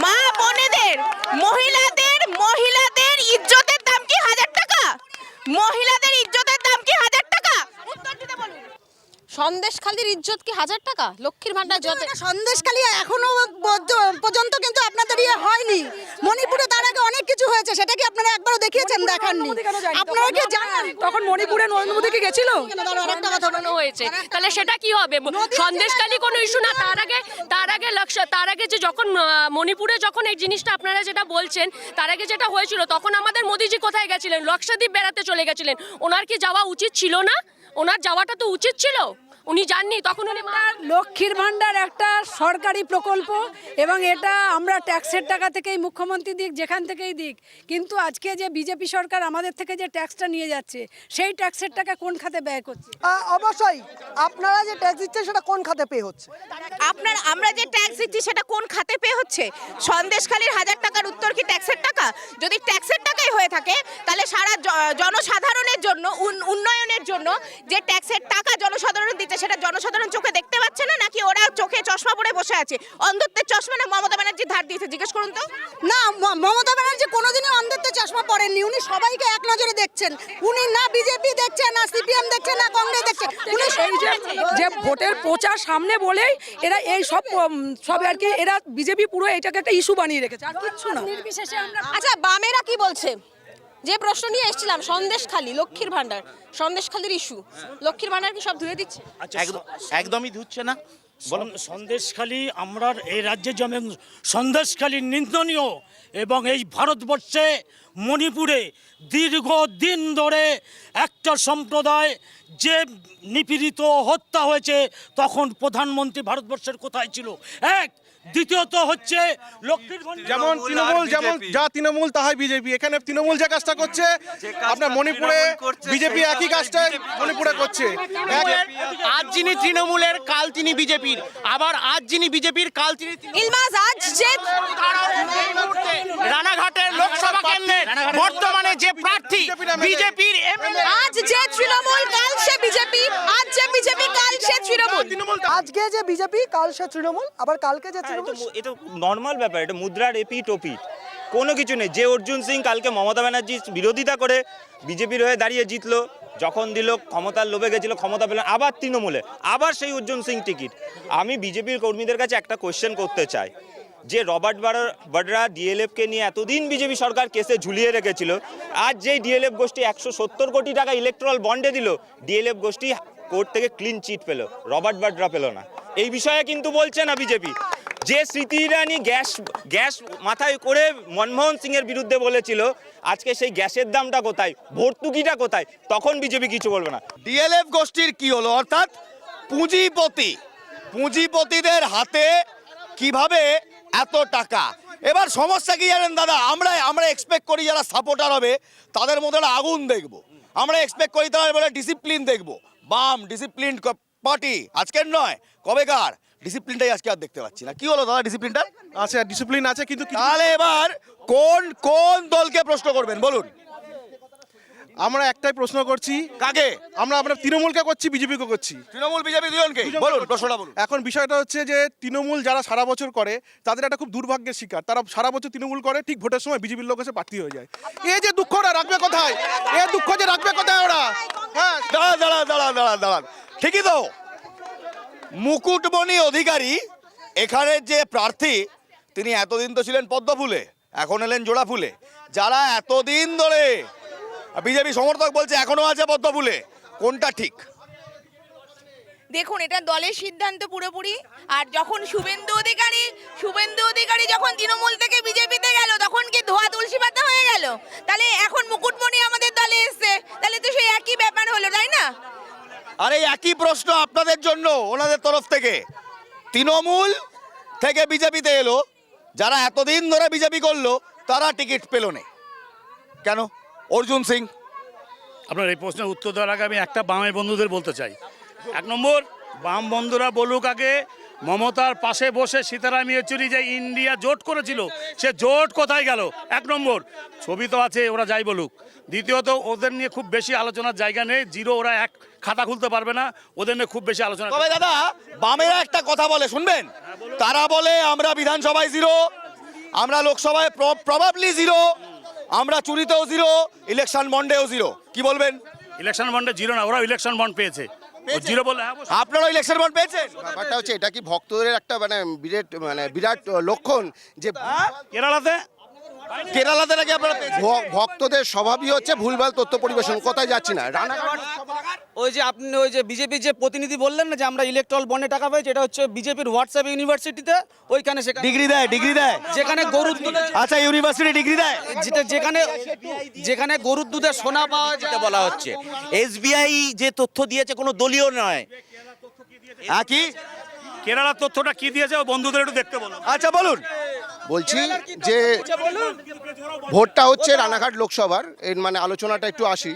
মা বোনেদের, মহিলাদের ইজ্জতের দাম কি 1000 টাকা? মহিলাদের ইজ্জতের দাম কি 1000 টাকা? উত্তর দিতে বলুন। সন্দেশখালির ইজ্জত কি 1000 টাকা? লক্ষ্মীর ভান্ডার যত সন্দেশখালি এখনো পর্যন্ত কিন্তু আপনাদের হয়নি। মণিপুরে তার আগে অনেক কিছু হয়েছে, সেটা কি আপনারা একবারও দেখিয়েছেন? দেখাননি। আপনারা কি জানেন তখন মণিপুরে নরেন্দ্র মোদী কি গেছিল? আরেকটা কথা বলো হয়েছে, তাহলে সেটা কি হবে? সন্দেশখালি কোনো ইস্যু না। তার আগে যে যখন মণিপুরে যখন এই জিনিসটা আপনারা যেটা বলছেন, তার আগে যেটা হয়েছিল তখন আমাদের মোদিজি কোথায় গেছিলেন? লক্ষদ্বীপ বেড়াতে চলে গেছিলেন। ওনার কি যাওয়া উচিত ছিল না? ওনার যাওয়াটা তো উচিত ছিল, উনি যাননি। তখন উনি লক্ষ্মীর ভান্ডার একটা সরকারি প্রকল্প এবং এটা আমরা ট্যাক্সের টাকা থেকেই মুখ্যমন্ত্রী দিক, যেখান থেকেই দিক। কিন্তু আজকে যে বিজেপি সরকার আমাদের থেকে যে ট্যাক্সটা নিয়ে যাচ্ছে, সেই ট্যাক্সের টাকা কোন খাতে ব্যয় করছে? অবশ্যই আপনারা যে ট্যাক্স দিচ্ছেন সেটা কোন খাতে পে হচ্ছে? আমরা যে ট্যাক্স দিচ্ছি সেটা কোন খাতে পে হচ্ছে? সন্দেশখালির 1000 টাকার উত্তর কি ট্যাক্সের টাকা? যদি ট্যাক্সের টাকাই হয়ে থাকে তাহলে সারা জনসাধারণের জন্য, উন্নয়নের জন্য যে ট্যাক্সের টাকা জনসাধারণ দিচ্ছে সেটা জনসাধারণ চোখে দেখতে পাচ্ছে না, নাকি ওরা চোখে চশমা পরে বসে আছে? অন্ধত্বের চশমা না মমতা ব্যানার্জি ধার দিয়েছে, জিজ্ঞেস করুন তো। না, মমতা ব্যানার্জি কোনোদিনই অন্ধত্বের চশমা পরেননি। উনি সবাইকে এক নজরে দেখছেন। উনি না বিজেপি দেখছেন, না সিপিএম দেখছেন, না কংগ্রেস দেখছেন। উনি এই যে ভোটের প্রচার সামনে বলেই এরা এই সব আর কি, এরা বিজেপি পুরো এটাকে একটা ইস্যু বানিয়ে রেখেছে, আর কিচ্ছু না। আচ্ছা, বামেরা কি বলছে? যে প্রশ্ন নিয়ে এসেছিলাম, সন্দেশখালী লক্ষ্মীর ভান্ডার, সন্দেশখালীর ইস্যু, লক্ষ্মীর ভান্ডার কি সব ধুয়ে দিচ্ছে? একদমই ধুচ্ছে না। সন্দেশখালী আমরা এই রাজ্যে যেমন সন্দেশখালী নিন্দনীয়, এবং এই ভারতবর্ষে মণিপুরে দীর্ঘদিন ধরে একটা সম্প্রদায় যে নিপীড়িত হত্যা হয়েছে, তখন প্রধানমন্ত্রী ভারতবর্ষের কোথায় ছিল? এক, দ্বিতীয়ত হচ্ছে লক্ষ্মীর ভান্ডার। যেমন তৃণমূল, যেমন যা তৃণমূল তাহাই বিজেপি। এখানে তৃণমূল যে কাজটা করছে, আপনার মণিপুরে বিজেপি একই কাজটাই মণিপুরে করছে। আজ যিনি তৃণমূলের, কাল তিনি বিজেপির, আবার আজ যিনি বিজেপির, কাল তিনি ইলমাজ আজ যে রানাঘাটের লোকসভা কেন্দ্রের বর্তমানে যে প্রার্থী বিজেপির, আজ যে তৃণমূল, কাল সে বিজেপি, আজ যে বিজেপি, কাল সে তৃণমূল। আজকে যে বিজেপি, কাল সে তৃণমূল, আবার কালকে যে তৃণমূল। এটা নর্মাল ব্যাপার, এটা মুদ্রার এপিট ওপিট, কোনো কিছু নেই। যে অর্জুন সিং কালকে মমতা ব্যানার্জির বিরোধিতা করে বিজেপির হয়ে দাঁড়িয়ে জিতলো, যখন দিল ক্ষমতার লোভে গেছিল, ক্ষমতা পেল, আবার তৃণমূলে, আবার সেই অর্জুন সিং টিকিট। আমি বিজেপির কর্মীদের কাছে একটা কোশ্চেন করতে চাই, যে রবার্ট বাড্রা ডিএলএফকে নিয়ে এতদিন বিজেপি সরকার কেসে ঝুলিয়ে রেখেছিল, আজ যেই ডিএলএফ গোষ্ঠী 170 কোটি টাকা ইলেকট্রাল বন্ডে দিল, ডিএলএফ গোষ্ঠী কোর্ট থেকে ক্লিন চিট পেল, রবার্ট বাড্রা পেল না। এই বিষয়ে কিন্তু বলছে না বিজেপি। যে স্মৃতি ইরানি গ্যাস মাথায় করে মনমোহন সিং এর বিরুদ্ধে বলেছিল, আজকে সেই গ্যাসের দামটা কোথায়, ভর্তুকিটা কোথায়, তখন বিজেপি কিছু বলবে না। ডিএলএফ গোষ্ঠীর কি হলো? অর্থাৎ পুঁজিপতিদের হাতে কিভাবে এত টাকা? এবার সমস্যা কি জানেন দাদা, আমরা এক্সপেক্ট করি যারা সাপোর্টার হবে তাদের মধ্যে একটা আগুন দেখব, আমরা এক্সপেক্ট করি তাদের মধ্যে ডিসিপ্লিন দেখব। বাম ডিসিপ্লিন পার্টি, আজকের নয়, কবেকার ডিসিপ্লিনটাই আজকে আর দেখতে পাচ্ছি না। কি হলো দাদা ডিসিপ্লিনটা? আচ্ছা, ডিসিপ্লিন আছে, কিন্তু তাহলে এবার কোন দলকে প্রশ্ন করবেন বলুন? আমরা একটাই প্রশ্ন করছি, কাকে? আমরা তৃণমূলকে করছি, বিজেপিকে করছি। তৃণমূল বিজেপি দুজনকে বলুন, প্রশ্নটা বলুন। এখন বিষয়টা হচ্ছে যে তৃণমূল যারা সারা বছর করে, তাদের একটা খুব দুর্ভাগ্যের শিকার। তারা সারা বছর তৃণমূল করে, ঠিক ভোটের সময় বিজেপির লোক এসে প্রার্থী হয়ে যায়। এই যে দুঃখটা রাখবে কোথায়? এই দুঃখ যে রাখবে কোথায় ওরা? হ্যাঁ, দাঁড়ান, ঠিকই তো। মুকুটমণি অধিকারী এখানের যে প্রার্থী, তিনি এতদিন তো ছিলেন পদ্ম ফুলে, এখন এলেন জোড়া ফুলে। যারা এতদিন ধরে বিজেপি সমর্থক বলছে এখনো আছে পদ্ম ফুলে, কোনটা ঠিক? দেখুন, এটা দলের সিদ্ধান্ত পুরোপুরি। আর যখন শুভেন্দু অধিকারী যখন তৃণমূল থেকে বিজেপিতে গেল, তখন কি ধোয়া তুলসী পাতা হয়ে গেল? তাহলে এখন মুকুটমণি আমাদের দলে এসছে, তাহলে তো সেই একই ব্যাপার হলো, তাই না? আরে একই প্রশ্ন আপনাদের জন্য ওনাদের তরফ থেকে। তৃণমূল থেকে বিজেপিতে এলো, যারা এতদিন ধরে বিজেপি করলো, তারা টিকিট পেল না কেন? অর্জুন সিং। আপনার এই প্রশ্নের উত্তর দেওয়ার আগে আমি একটা বামের বন্ধুদের বলতে চাই। 1 নম্বর, বাম বন্ধুরা বলুক আগে, মমতার পাশে বসে সীতারাম ইয়েচুরি যে ইন্ডিয়া জোট করেছিল, সে জোট কোথায় গেল? 1 নম্বর, ছবি তো আছে, ওরা যাই বলুক। দ্বিতীয়ত, ওদের নিয়ে খুব বেশি আলোচনার জায়গা নেই, জিরো, ওরা এক খাতা খুলতে পারবে না, ওদের নিয়ে খুব বেশি আলোচনা। তবে দাদা, বামেরা একটা কথা বলে শুনবেন, তারা বলে আমরা বিধানসভায় জিরো, আমরা লোকসভায় প্রবাবলি জিরো, আমরা চুরিতেও জিরো, ইলেকশন বন্ডেও জিরো। কি বলবেন? ইলেকশন বন্ডে জিরো না, ওরা ইলেকশন বন্ড পেয়েছে। জিরো বলে আপনারা ইলেকশন বন্ড পেয়েছেন? ব্যাপারটা হচ্ছে, এটা কি ভক্তদের একটা বিরাট লক্ষণ যে কেরালাতে নাকি আপনারা পেয়েছেন? ভক্তদের স্বভাবই হচ্ছে ভুলভাল তথ্য পরিবেশন। কোথায় যাচ্ছি না, ওই যে আপনি ওই যে বিজেপির যে প্রতিনিধি বললেন না যে আমরা ইলেকট্রাল বন্ডে টাকা পেয়েছি, এটা হচ্ছে বিজেপির হোয়াটসঅ্যাপ ইউনিভার্সিটিতে, ওইখানে ডিগ্রি দেয় যেখানে গরুর দুধে, আচ্ছা ইউনিভার্সিটি ডিগ্রি দেয়, যেখানে গরুর দুধে সোনা পাওয়া যায় বলা হচ্ছে। এসবিআই যে তথ্য দিয়েছে কোনো দলীয় নয়। কি কেরালার তথ্যটা কি দিয়েছে, ও বন্ধুদের একটু দেখতে বলো। আচ্ছা বলুন। বলছি যে ভোটটা হচ্ছে রানাঘাট লোকসভার, এর আলোচনাটা একটু আসি।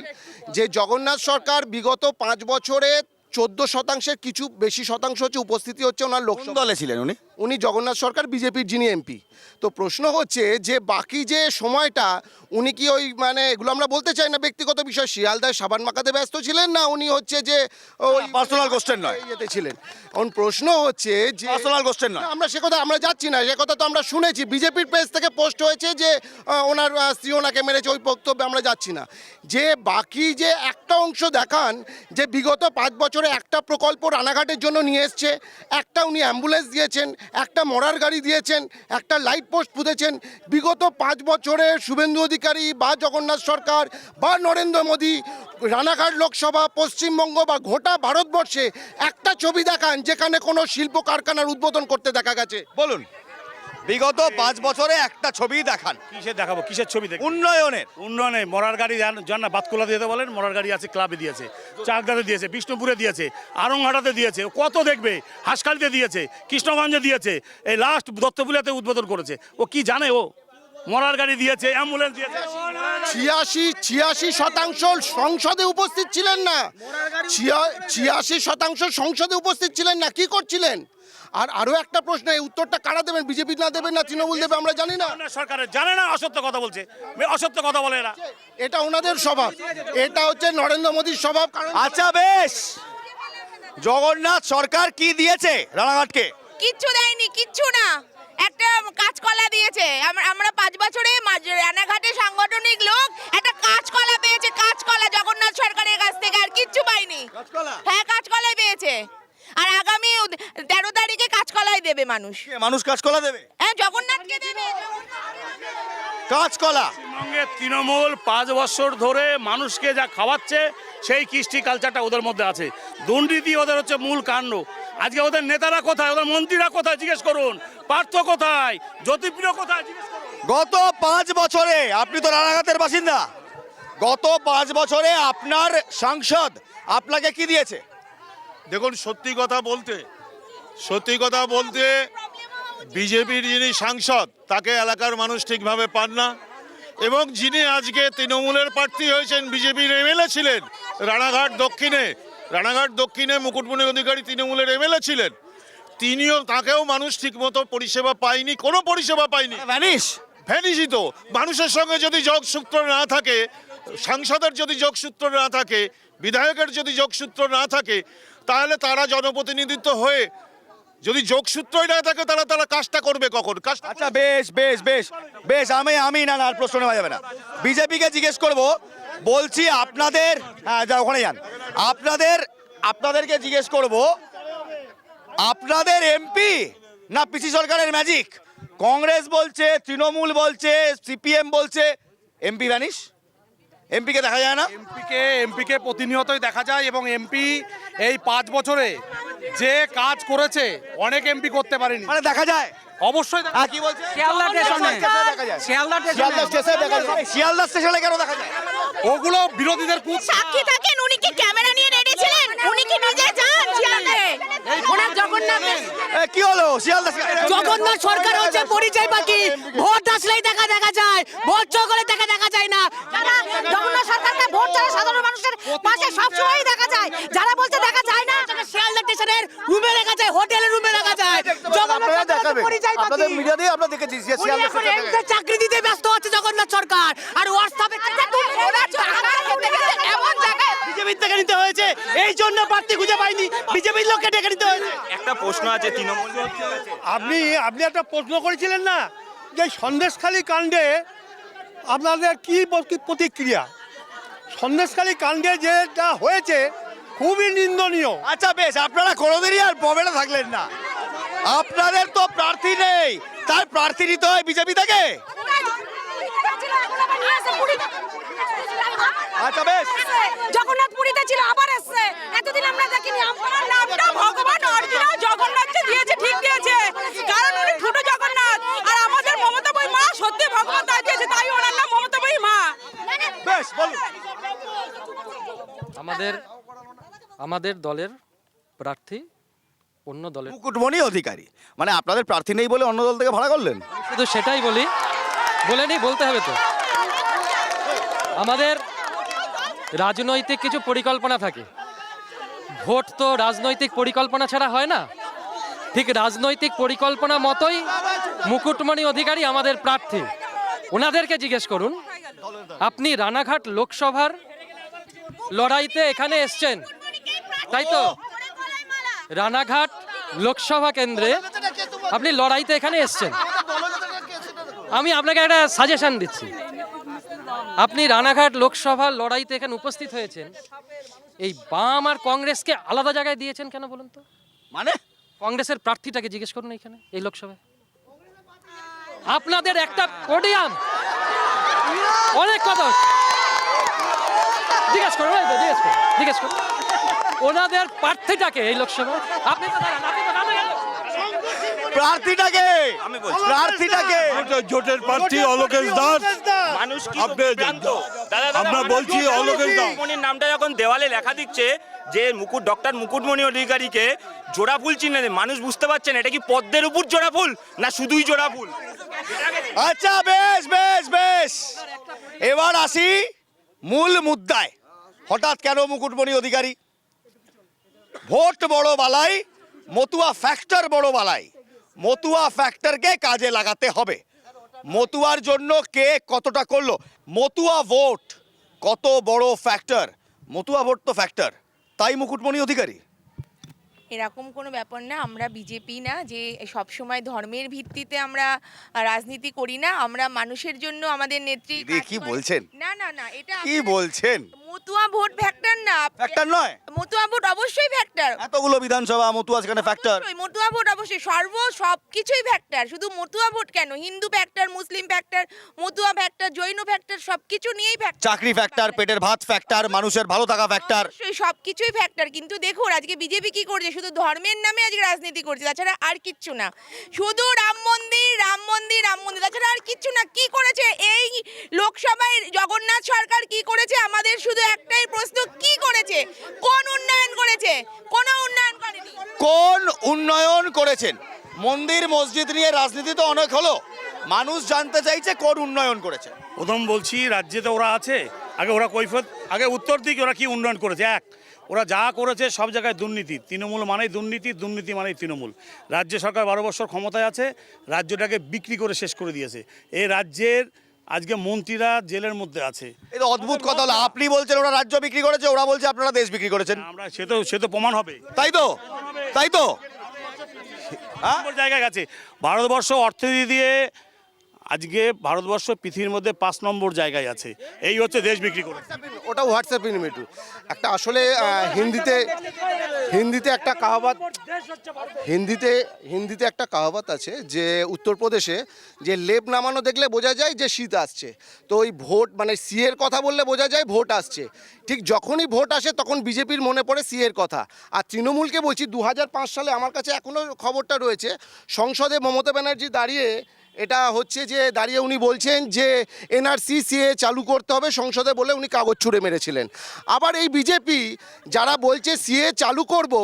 যে জগন্নাথ সরকার বিগত 5 বছরে 14% কিছু বেশি শতাংশ হচ্ছে উপস্থিতি হচ্ছে ওনার লোকসভা দলে ছিলেন উনি জগন্নাথ সরকার বিজেপির যিনি এমপি। তো প্রশ্ন হচ্ছে যে বাকি যে সময়টা উনি কি ওই মানে এগুলো আমরা বলতে চাই না ব্যক্তিগত বিষয়, শিয়ালদায় সাবান মাখাতে ব্যস্ত ছিলেন, না উনি হচ্ছে যে ওই পার্সোনাল কোশ্চেন নয়, ইয়েতে ছিলেন? এখন প্রশ্ন হচ্ছে যে পার্সোনাল কোশ্চেন নয়। আমরা সে কথা আমরা যাচ্ছি না, সে কথা তো আমরা শুনেছি, বিজেপির পেজ থেকে পোস্ট হয়েছে যে ওনার স্ত্রী ওনাকে মেরেছে, ওই বক্তব্যে আমরা যাচ্ছি না। যে বাকি যে একটা অংশ দেখান যে বিগত 5 বছরে একটা প্রকল্প রানাঘাটের জন্য নিয়ে এসছে, একটা উনি অ্যাম্বুলেন্স দিয়েছেন, একটা মরার গাড়ি দিয়েছেন, একটা লাইট পোস্ট পুঁতেছেন। বিগত 5 বছরে শুভেন্দু অধিকারী বা জগন্নাথ সরকার বা নরেন্দ্র মোদী রানাঘাট লোকসভা, পশ্চিমবঙ্গ বা গোটা ভারতবর্ষে একটা ছবি দেখান যেখানে কোনো শিল্প কারখানার উদ্বোধন করতে দেখা গেছে। বলুন, বিগত 5 বছরে একটা ছবি দেখান। কিসের দেখাবো, কিসের ছবি দেখবো? উন্নয়নে মরার গাড়ি যান না, বাতকুলা দিতে বলেন, মরার গাড়ি আছে, ক্লাবে দিয়েছে, চাকদাতে দিয়েছে, বিষ্ণুপুরে দিয়েছে, আরংঘাটাতে দিয়েছে, কত দেখবে, হাসখালিতে দিয়েছে, কৃষ্ণগঞ্জে দিয়েছে, এই লাস্ট দত্তপুলিয়াতে উদ্বোধন করেছে। ও কি জানে? ও মরার গাড়ি দিয়েছে, অ্যাম্বুলেন্স দিয়েছে। 86% সংসদে উপস্থিত ছিলেন না, 86% সংসদে উপস্থিত ছিলেন না, কি করছিলেন? আর আরো একটা প্রশ্ন, এই উত্তরটা কারা দেবেন? বিজেপি না দেবেন না তৃণমূল দেবে আমরা জানি না। সরকারের জানে না, অসত্য কথা বলছে, অসত্য কথা বলে এরা। এটা ওনাদের স্বভাব, এটা হচ্ছে নরেন্দ্র মোদীর স্বভাব। আচ্ছা বেশ, জগন্নাথ সরকার কি দিয়েছে রানাঘাটকে? কিচ্ছু দেয়নি, কিচ্ছু না। একটা কাঁচকলা দিয়েছে। আমরা 5 বছরে রানাঘাটে সাংগঠনিক লোক একটা কাঁচকলা পেয়েছে, কাঁচকলা জগন্নাথ সরকারের কাছ থেকে, আর কিচ্ছু পাইনি। হ্যাঁ, কাঁচকলাই পেয়েছে। আর আগামী 13 তারিখে কাঁচকলাই দেবে মানুষ। মানুষ কাঁচকলা দেবে? হ্যাঁ, জগন্নাথকে দেবে কাঁচকলা। পশ্চিমবঙ্গের তৃণমূল 5 বছর ধরে মানুষকে যা খাওয়াচ্ছে সেই কৃষ্টি কালচারটা ওদের মধ্যে আছে। দুর্নীতি ওদের হচ্ছে মূল কাণ্ড। আজকে ওদের নেতারা কোথায়, ওদের মন্ত্রীরা কোথায় জিজ্ঞেস করুন, পার্থ কোথায়, জ্যোতিপ্রিয় কোথায় জিজ্ঞেস করুন। গত 5 বছরে, আপনি তো রানাঘাটের বাসিন্দা, গত 5 বছরে আপনার সাংসদ আপনাকে কি দিয়েছে? দেখুন, সত্যি কথা বলতে বিজেপির যিনি সাংসদ তাকে এলাকার মানুষ ঠিকভাবে পান না, এবং যিনি আজকে তৃণমূলের প্রার্থী হয়েছেন, বিজেপির এমএলএ ছিলেন রানাঘাট দক্ষিণে মুকুটমণি অধিকারী তৃণমূলের এমএলএ ছিলেন, তাকেও মানুষ ঠিকমতো পরিষেবা পায়নি, কোনো পরিষেবা পায়নি। ভ্যানিশই তো। মানুষের সঙ্গে যদি যোগসূত্র না থাকে, সাংসদের যদি যোগসূত্র না থাকে, বিধায়কের যদি যোগসূত্র না থাকে, তাহলে তারা জনপ্রতিনিধিত্ব হয়ে যদি যোগসূত্রই না থাকে, তারা কাজটা করবে কখন? আচ্ছা বেশ, আমি না আর প্রশ্ন নেওয়া যাবে না। বিজেপিকে জিজ্ঞেস করব, বলছি আপনাদের, হ্যাঁ যা ওখানে যান, আপনাদেরকে জিজ্ঞেস করব, আপনাদের এমপি না পিসি সরকারের ম্যাজিক? কংগ্রেস বলছে, তৃণমূল বলছে, সিপিএম বলছে এমপি ভ্যানিশ, এমপিকে দেখা যায় না। এমপিকে প্রতিনিয়তই দেখা যায়, এবং এমপি এই 5 বছরে যে কাজ করেছে অনেক এমপি করতে পারেনি। মানে দেখা যায়, অবশ্যই কি বলছে? শিয়ালদা স্টেশনে দেখা যায়, শিয়ালদা শিয়ালদা স্টেশনে কেন দেখা যায়? ওগুলো বিরোধীদের সাক্ষী থাকেন। উনি কি ক্যামেরা নিয়ে রেডি ছিলেন? উনি কি নিজে যান শিয়ালদায়? ওনার জগন্নাথে কি হলো? শিয়ালদা জগন্নাথ সরকার হচ্ছে পরিচয় পাখি, ভোট আসলেই দেখা যায়, ভোট চোখলে দেখা যায় না। যারা জগন্নাথ সরকারকে ভোট ছাড়া সাধারণ মানুষের পাশে সবসময়ই দেখা যায়, যারা বলছে দেখা যায় না, শিয়ালদা স্টেশনের রুমে দেখা যায়, হোটেলের রুমে দেখা যায়। জগন্নাথ সরকার পরিচয় পাখি, আপনাদের মিডিয়া দিয়ে আমরা দেখেছি যে শিয়ালদা স্টেশনে চাকরি দিতে ব্যস্ত হচ্ছে জগন্নাথ সরকার, আর হোয়াটসঅ্যাপে এমন জায়গায় বিজেপির থেকে নিতে হয়েছে, এই জন্য প্রার্থী খুঁজে পাইনি, বিজেপির লোককে ডেকে নিতে হয়েছে। একটা প্রশ্ন আছে, তৃণমূল আপনি একটা প্রশ্ন করেছিলেন না যে সন্দেশখালী কাণ্ডে আপনাদের কি প্রতিক্রিয়া? সন্দেশখালী কাণ্ডে যেটা হয়েছে খুবই নিন্দনীয়। আচ্ছা বেশ, আপনারা কোনোদিনই আর ববেটা থাকলেন না, আপনাদের তো প্রার্থী নেই, তার প্রার্থী নিতে হয় বিজেপি থেকে। আচ্ছা বেশ, জগন্নাথ পুরীতে ছিল, আবার এসছে, এতদিন আমরা দেখিনি। আমার নামটা ভগবান অরিজিনাল জগন্নাথকে দিয়েছে, ঠিক দিয়েছে, কারণ উনি ছোট জগন্নাথ, আর আমাদের মমতা বই মা সত্যি ভগবান তাই দিয়েছে, তাই ওনার নাম মমতা বই মা। বেশ বলুন। আমাদের দলের প্রার্থী অন্য দলের মুকুটমণি অধিকারী, মানে আপনাদের প্রার্থী নেই বলে অন্য দল থেকে ভাড়া করলেন? শুধু সেটাই বলতে হবে তো। আমাদের রাজনৈতিক কিছু পরিকল্পনা থাকে, ভোট তো রাজনৈতিক পরিকল্পনা ছাড়া হয় না। ঠিক রাজনৈতিক পরিকল্পনা মতোই মুকুটমণি অধিকারী আমাদের প্রার্থী। ওনাদেরকে জিজ্ঞেস করুন, আপনি রানাঘাট লোকসভার লড়াইতে এখানে এসছেন, তাই তো? রানাঘাট লোকসভা কেন্দ্রে আপনি লড়াইতে এখানে এসছেন। আমি আপনাকে একটা সাজেশন দিচ্ছি, আপনি রানাঘাট লোকসভার লড়াইতে এখানে উপস্থিত হয়েছেন, এই বাম আর কংগ্রেসকে আলাদা জায়গায় দিয়েছেন কেন বলুন তো? মানে কংগ্রেসের প্রার্থীটাকে জিজ্ঞেস করুন এখানে এই লোকসভায়। আপনাদের একটা পোডিয়াম, অনেক কথা হচ্ছে। জিজ্ঞেস করুন, জিজ্ঞেস করুন ওনাদের প্রার্থীটাকে এই লোকসভায়। আপনি তো দাঁড়ান, আপনি তো দাঁড়ান। প্রার্থীটাকে প্রার্থীটাকে জোটের প্রার্থী অলোকেশ দাস। মানুষ কি আপনি- বিভ্রান্ত? দাদা, আমরা বলছি অলোকেশ দাস। মুকুটমণির নামটা যখন দেওয়ালে লেখা দিচ্ছে যে ডক্টর মুকুটমণি অধিকারীকে জোড়া ফুল চিহ্নে দেন, মানুষ বুঝতে পারছেন এটা কি পদ্মের উপর জোড়া ফুল না শুধুই জোড়া ফুল? আচ্ছা, বেশ বেশ বেশ, এবার আসি মূল মুদ্রায়। হঠাৎ কেন মুকুটমণি অধিকারী? ভোট বড় বালাই, মতুয়া ফ্যাক্টর বড় বালাই। মতুয়া ফ্যাক্টরকে কাজে লাগাতে হবে। মতুয়ার জন্য কে কতটা করলো? মতুয়া ভোট কত বড় ফ্যাক্টর? মতুয়া ভোট তো ফ্যাক্টর, তাই মুকুটমণি অধিকারী। এরকম কোনো ব্যাপার না। আমরা বিজেপি না যে সব সময় ধর্মের ভিত্তিতে আমরা রাজনীতি করি না। আমরা মানুষের জন্য আমাদের নেত্রী দিদি, কি বলছেন? না না না, এটা কি বলছেন? মতুয়া ভোট ফ্যাক্টর না। ফ্যাক্টর নয়? মতুয়া ভোট অবশ্যই ফ্যাক্টর। এতগুলো বিধানসভা মতুয়া সেখানে ফ্যাক্টর। মতুয়া ভোট অবশ্যই সবকিছুই ফ্যাক্টর। শুধু মতুয়া ভোট কেন, Hindu factor, Muslim factor, Matua factor, Jain factor, সবকিছু নিয়েই ফ্যাক্টর। চাকরি ফ্যাক্টর, পেটের ভাত ফ্যাক্টর, মানুষের ভালো থাকা ফ্যাক্টর। অবশ্যই সবকিছুই ফ্যাক্টর। কিন্তু দেখুন আজকে বিজেপি কি করছে, শুধু ধর্মের নামে আজকে রাজনীতি করছে, তাছাড়া আর কিচ্ছু না। শুধু রাম মন্দির রাম মন্দির রাম মন্দির, তাছাড়া আর কিচ্ছু না। কি করেছে এই লোকসভায় জগন্নাথ সরকার? কি করেছে? আমাদের শুধু একটাই প্রশ্ন, কি করেছে? কোন উন্নয়ন করেছে? কোনো উন্নয়ন করেনি। কোন উন্নয়ন করেছেন? মন্দির মসজিদ নিয়ে রাজনীতি তো অনেক হলো, মানুষ জানতে চাইছে কোন উন্নয়ন করেছে। প্রথম বলছি, রাজ্যে তো ওরা আছে, আগে ওরা কৈফিয়ত, আগে উত্তর দিক ওরা কি উন্নয়ন করেছে। ওরা যা করেছে সব জায়গায় দুর্নীতি। তৃণমূল মানেই দুর্নীতি, দুর্নীতি মানেই তৃণমূল। রাজ্য সরকার 12 বছর ক্ষমতায় আছে, রাজ্যটাকে বিক্রি করে শেষ করে দিয়েছে। এই রাজ্যের আজকে মন্ত্রীরা জেলের মধ্যে আছে। এই তো অদ্ভুত কথা হলো, আপনি বলছেন ওরা রাজ্য বিক্রি করেছে, ওরা বলছে আপনারা দেশ বিক্রি করেছেন। আমরা সে তো প্রমাণ হবে। তাই তো, তাই তো। জায়গায় গেছে ভারতবর্ষ অর্থনীতি দিয়ে, আজকে ভারতবর্ষ পৃথিবীর মধ্যে 5 নম্বর জায়গায় আছে। এই হচ্ছে দেশ বিক্রি করে। ওটা হোয়াটসঅ্যাপ ইনিমেটু একটা আসলে হিন্দিতে একটা কাহাবাত, হিন্দিতে একটা কাহাবাত আছে যে উত্তরপ্রদেশে যে লেপ নামানো দেখলে বোঝা যায় যে শীত আসছে। তো ওই ভোট মানে সিএর কথা বললে বোঝা যায় ভোট আসছে। ঠিক যখনই ভোট আসে তখন বিজেপির মনে পড়ে সিএর কথা। আর তৃণমূলকে বলছি 2005 সালে আমার কাছে এখনও খবরটা রয়েছে, সংসদে মমতা ব্যানার্জি দাঁড়িয়ে এটা হচ্ছে যে দাঁড়িয়ে উনি বলছেন যে এনআরসি সিএ চালু করতে হবে সংসদে বলে উনি কাগজ ছুঁড়ে মেরেছিলেন। আবার এই বিজেপি যারা বলছে সিএ চালু করব,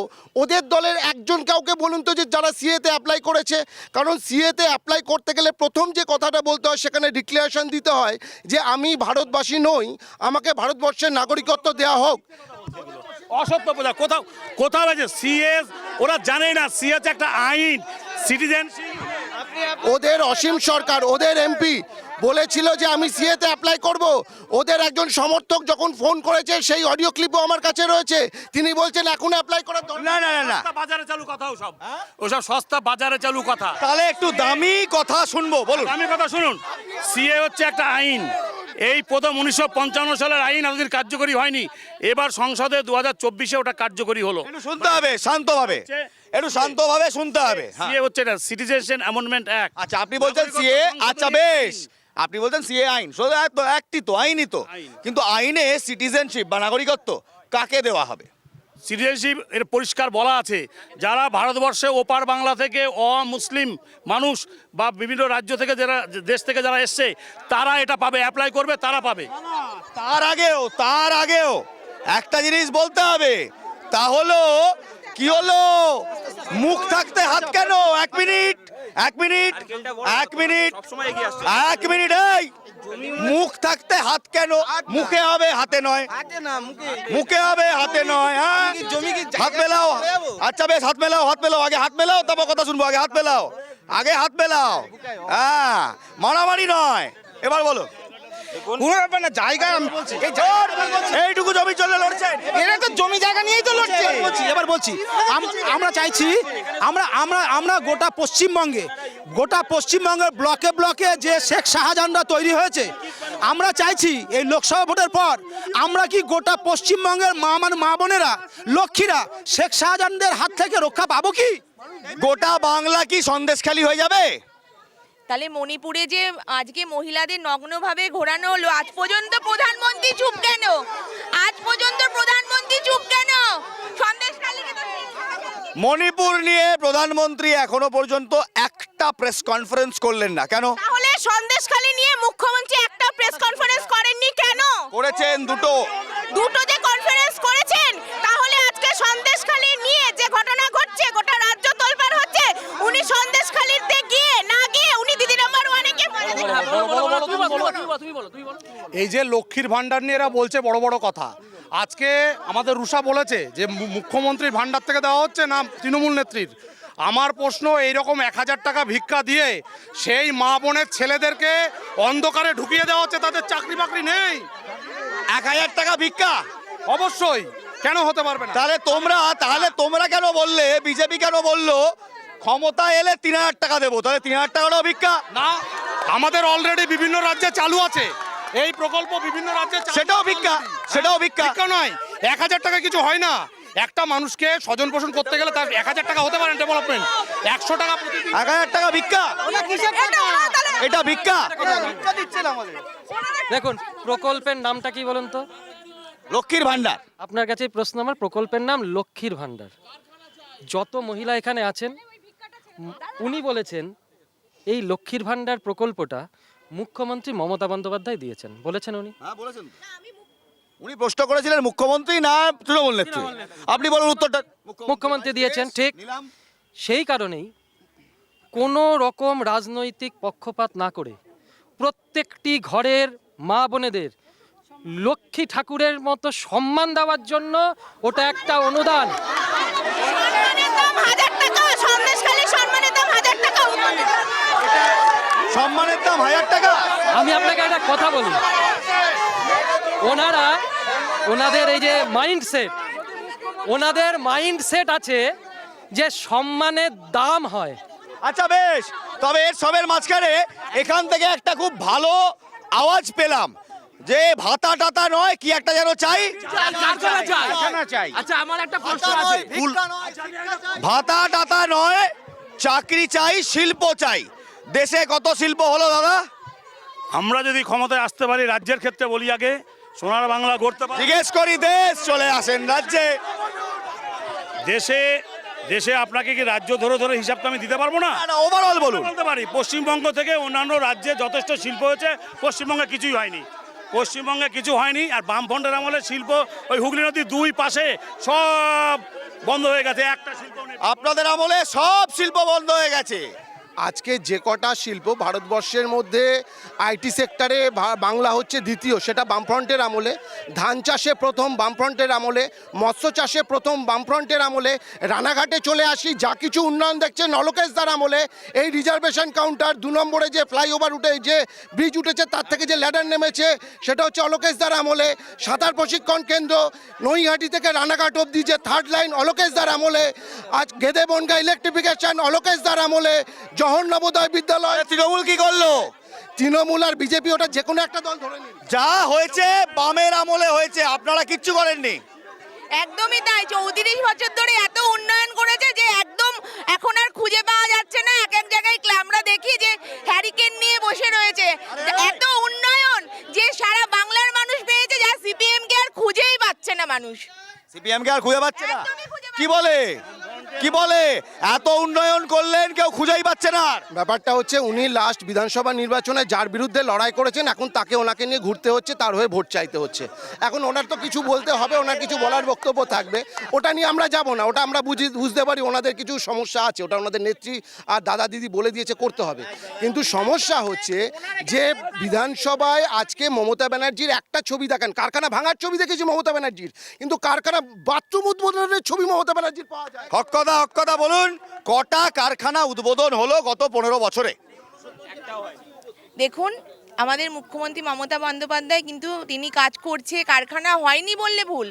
ওদের দলের একজন কাউকে বলুন তো যে যারা সিএতে অ্যাপ্লাই করেছে। কারণ সিএতে অ্যাপ্লাই করতে গেলে প্রথম যে কথাটা বলতে হয় সেখানে ডিক্লারেশন দিতে হয় যে আমি ভারতবাসী নই, আমাকে ভারতবর্ষের নাগরিকত্ব দেওয়া হোক। অসত্য প্রচার কোথাও আছে সিএ, ওরা জানে না সিএ হচ্ছে একটা আইন, সিটিজেনশিপ। ওদের অসীম সরকার, ওদের এমপি বলেছিল যে আমি সিএতে অ্যাপ্লাই করব। ওদের একজন সমর্থক যখন ফোন করেছে সেই অডিও ক্লিপও আমার কাছে রয়েছে, তিনি বলছেন এখন অ্যাপ্লাই করার দরকার না না না না, বাজারে চালু কথা, ওসব সস্তা বাজারে চালু কথা। তাহলে একটু দামি কথা শুনবো, বলুন। দামি কথা শুনুন। সিএ হচ্ছে একটা আইন, এই প্রথম 1955 সালের আইন এতদিন কার্যকরী হয়নি, এবার সংসদে 2024-এ ওটা কার্যকরী হলো। একটু শুনতে হবে শান্তভাবে, একটু শান্তভাবে শুনতে হবে। সিএ হচ্ছে এটা সিটিজেনশিপ অ্যামেন্ডমেন্ট অ্যাক্ট। আচ্ছা, আপনি বলছেন সিএ, আচ্ছা বেশ, আপনি বলছেন সিএ আইন, একটি তো আইনই তো, কিন্তু আইনে সিটিজেনশিপ বা নাগরিকত্ব কাকে দেওয়া হবে? সিটিজেনশিপ এর পরিষ্কার বলা আছে, যারা ভারতবর্ষে ওপার বাংলা থেকে অমুসলিম মানুষ বা বিভিন্ন রাজ্য থেকে যারা দেশ থেকে যারা এসছে তারা এটা পাবে, অ্যাপ্লাই করবে তারা পাবে। তার আগেও একটা জিনিস বলতে হবে, তা হলো কি হলো মুখ থাকতে হাত কেন? 1 মিনিট, এক মিনিট, এক মিনিট, সবসময় এগিয়ে আসছে। এক মিনিট। এই মুখ থাকতে হাত কেন? মুখে হবে, হাতে নয়। মুখে হবে, হাতে নয়। হ্যাঁ, হাত মেলাও। আচ্ছা বেশ, হাত মেলাও, হাত মেলাও। আগে হাত মেলাও, তারপর কথা শুনবো। আগে হাত মেলাও, আগে হাত মেলাও। হ্যাঁ, মারামারি নয়। এবার বলো। কোনো ব্যাপার না, জায়গা এইটুকু জমি চলে লড়ছেন? এরা তো জমি জায়গা নিয়েই তো লড়ছে। এবার বলছি আমরা চাইছি আমরা আমরা আমরা গোটা পশ্চিমবঙ্গের ব্লকে ব্লকে যে শেখ শাহজাহানরা তৈরি হয়েছে, আমরা চাইছি এই লোকসভা ভোটের পর আমরা কি গোটা পশ্চিমবঙ্গের মা বোনেরা, লক্ষ্মীরা শেখ শাহজাহানদের হাত থেকে রক্ষা পাবো কি? গোটা বাংলা কি সন্দেশখালী হয়ে যাবে? তাহলে মণিপুরে যে আজকে মহিলাদের নগ্নভাবে ঘোরানো হলো, আজ পর্যন্ত প্রধানমন্ত্রী চুপ কেন? আজ পর্যন্ত প্রধানমন্ত্রী চুপ কেন? সন্দেশখালীকে তো মণিপুর নিয়ে প্রধানমন্ত্রী এখনো পর্যন্ত একটা প্রেস কনফারেন্স করলেন না, কেন? তাহলে সন্দেশখালী নিয়ে মুখ্যমন্ত্রী একটা প্রেস কনফারেন্স করেননি কেন? করেছেন দুটো। দুটো যে কনফারেন্স করেছেন, তাহলে আজকে সন্দেশখালী নিয়ে যে ঘটনা ঘটছে, গোটা রাজ্য তোলপাড় হচ্ছে, উনি সন্দেশখালীতে গিয়ে না গিয়ে উনি দিদি নাম্বার 1-এ গিয়ে এই যে লক্ষ্মীর ভান্ডার নিয়ে এরা বলছে বড় বড় কথা, আজকে আমাদের রুষা বলেছে যে মুখ্যমন্ত্রীর ভান্ডার থেকে দেওয়া হচ্ছে না তৃণমূল নেত্রীর। আমার প্রশ্ন, এইরকম 1000 টাকা ভিক্ষা দিয়ে সেই মা বোনের ছেলেদেরকে অন্ধকারে ঢুকিয়ে দেওয়া হচ্ছে, তাদের চাকরি বাকরি নেই। 1000 টাকা ভিক্ষা অবশ্যই, কেন হতে পারবে না? তাহলে তোমরা কেন বললে, বিজেপি কেন বললো ক্ষমতা এলে 3000 টাকা দেবো? তাহলে 3000 টাকাটাও ভিক্ষা না, আমাদের অলরেডি বিভিন্ন রাজ্যে চালু আছে এই প্রকল্প, বিভিন্ন রাজ্যে সেটাও ভিক্ষা, সেটাও ভিক্ষা। ভিক্ষা নয়, 1000 টাকা কিছু হয় না। একটা মানুষকে স্বজন পোষণ করতে গেলে তার 1000 টাকা হতে পারে ডেভেলপমেন্ট, 100 টাকা প্রতিদিন। 1000 টাকা ভিক্ষা, এটা ভিক্ষা। দেখুন, প্রকল্পের নামটা কি বলুন তো? লক্ষ্মীর ভান্ডার। আপনার কাছে প্রশ্ন আমার, প্রকল্পের নাম লক্ষ্মীর ভান্ডার। যত মহিলা এখানে আছেন, উনি বলেছেন এই লক্ষ্মীর ভান্ডার প্রকল্পটা মুখ্যমন্ত্রী মমতা বন্দ্যোপাধ্যায় দিয়েছেন, বলেছেন উনি? হ্যাঁ বলেছেন। উনি প্রশ্ন করেছিলেন মুখ্যমন্ত্রী না তৃণমূল নেত্রী? আপনি বলুন উত্তরটা। মুখ্যমন্ত্রী দিয়েছেন, ঠিক। সেই কারণেই কোনো রকম রাজনৈতিক পক্ষপাত না করে প্রত্যেকটি ঘরের মা বোনেদের লক্ষ্মী ঠাকুরের মতো সম্মান দেওয়ার জন্য ওটা একটা অনুদান। সম্মানের দাম 1000 টাকা। আমি আপনাকে একটা কথা বলি, ওনাদের এই যে মাইন্ডসেট আছে যে সম্মানের দাম হয়। আচ্ছা বেশ, তবে এর সবের মাঝখানে এখান থেকে একটা খুব ভালো আওয়াজ পেলাম যে ভাতা টাতা নয়, কি একটা যেন চাই। আচ্ছা, আমার একটা প্রশ্ন আছে। ভাতা টাতা নয়, চাকরি চাই, শিল্প চাই। দেশে কত শিল্প হলো দাদা? আমরা যদি ক্ষমতায় আসতে পারি, রাজ্যের ক্ষেত্রে বলি, আগে সোনার বাংলা গড়তে পারি। জিজ্ঞেস করি, দেশ চলে আসেন রাজ্যে। দেশে আপনাকে কি রাজ্য ধরে হিসাবটা আমি দিতে পারবো না? ওভারঅল বলুন। বলতে পারি, পশ্চিমবঙ্গ থেকে অন্যান্য রাজ্যে যথেষ্ট শিল্প হয়েছে, পশ্চিমবঙ্গে কিছুই হয়নি। আর বামফ্রন্টের আমলে শিল্প ওই হুগলি নদীর 2 পাশে সব বন্ধ হয়ে গেছে, একটা শিল্প নেই। আপনাদের আমলে সব শিল্প বন্ধ হয়ে গেছে। আজকে যে কটা শিল্প ভারতবর্ষের মধ্যে আইটি সেক্টরে বাংলা হচ্ছে দ্বিতীয়, সেটা বামফ্রন্টের আমলে। ধান চাষে প্রথম বামফ্রন্টের আমলে, মৎস্য চাষে প্রথম বামফ্রন্টের আমলে। রানাঘাটে চলে আসি, যা কিছু উন্নয়ন দেখছেন অলোকেশদার আমলে। এই রিজার্ভেশন কাউন্টার, 2 নম্বরে যে ফ্লাইওভার যে ব্রিজ উঠেছে, তার থেকে যে ল্যাডার নেমেছে, সেটা হচ্ছে অলোকেশদার আমলে। সাঁতার প্রশিক্ষণ কেন্দ্র নৈহাটি থেকে রানাঘাট অবধি যে 3rd লাইন, অলোকেশদার আমলে। আজ গেদে বনগা ইলেকট্রিফিকেশন, অলোকেশদার আমলে। জহর নবোদয় বিদ্যালয়। তৃণমূল কি করলো? তৃণমূল আর বিজেপি, ওটা যে কোনো একটা দল ধরে নিন। যা হয়েছে বামের আমলে হয়েছে, আপনারা কিচ্ছু করেননি। একদমই তাই। 34 বছর ধরে এত উন্নয়ন করেছে যে একদম এখন আর খুঁজে পাওয়া যাচ্ছে না। এক জায়গায় আমরা দেখি যে হ্যারিকেন নিয়ে বসে রয়েছে। এত উন্নয়ন যে সারা বাংলার মানুষ পেয়েছে, যা সিপিএম কে আর খুঁজেই পাচ্ছে না মানুষ। সিপিএম কে আর খুঁজে পাচ্ছে না? কি বলে? কি বলে এত উন্নয়ন করলেন কেউ খুঁজেই পাচ্ছে না আর। ব্যাপারটা হচ্ছে উনি লাস্ট বিধানসভা নির্বাচনে যার বিরুদ্ধে লড়াই করেছেন এখন তাকে ওনাকে নিয়ে ঘুরতে হচ্ছে, তার হয়ে ভোট চাইতে হচ্ছে। এখন ওনার তো কিছু বলতে হবে, ওনার কিছু বলার বক্তব্য থাকবে, ওটা নিয়ে আমরা যাব না। ওটা আমরা বুঝতে পারি ওনাদের কিছু সমস্যা আছে, ওটা ওনাদের নেত্রী আর দাদা দিদি বলে দিয়েছে করতে হবে। কিন্তু সমস্যা হচ্ছে যে বিধানসভায় আজকে মমতা ব্যানার্জির একটা ছবি দেখান, কারখানা ভাঙার ছবি দেখেছি মমতা ব্যানার্জির, কিন্তু কারখানা বাথরুম উদ্বোধনের ছবি মমতা ব্যানার্জির পাওয়া যায়। হক কথা বলুন, কটা কারখানা উদ্বোধন হলো গত 15 বছরে? দেখুন, আমাদের মুখ্যমন্ত্রী মমতা বন্দ্যোপাধ্যায় কিন্তু তিনি কাজ করছে, কারখানা হয়নি বললে ভুল।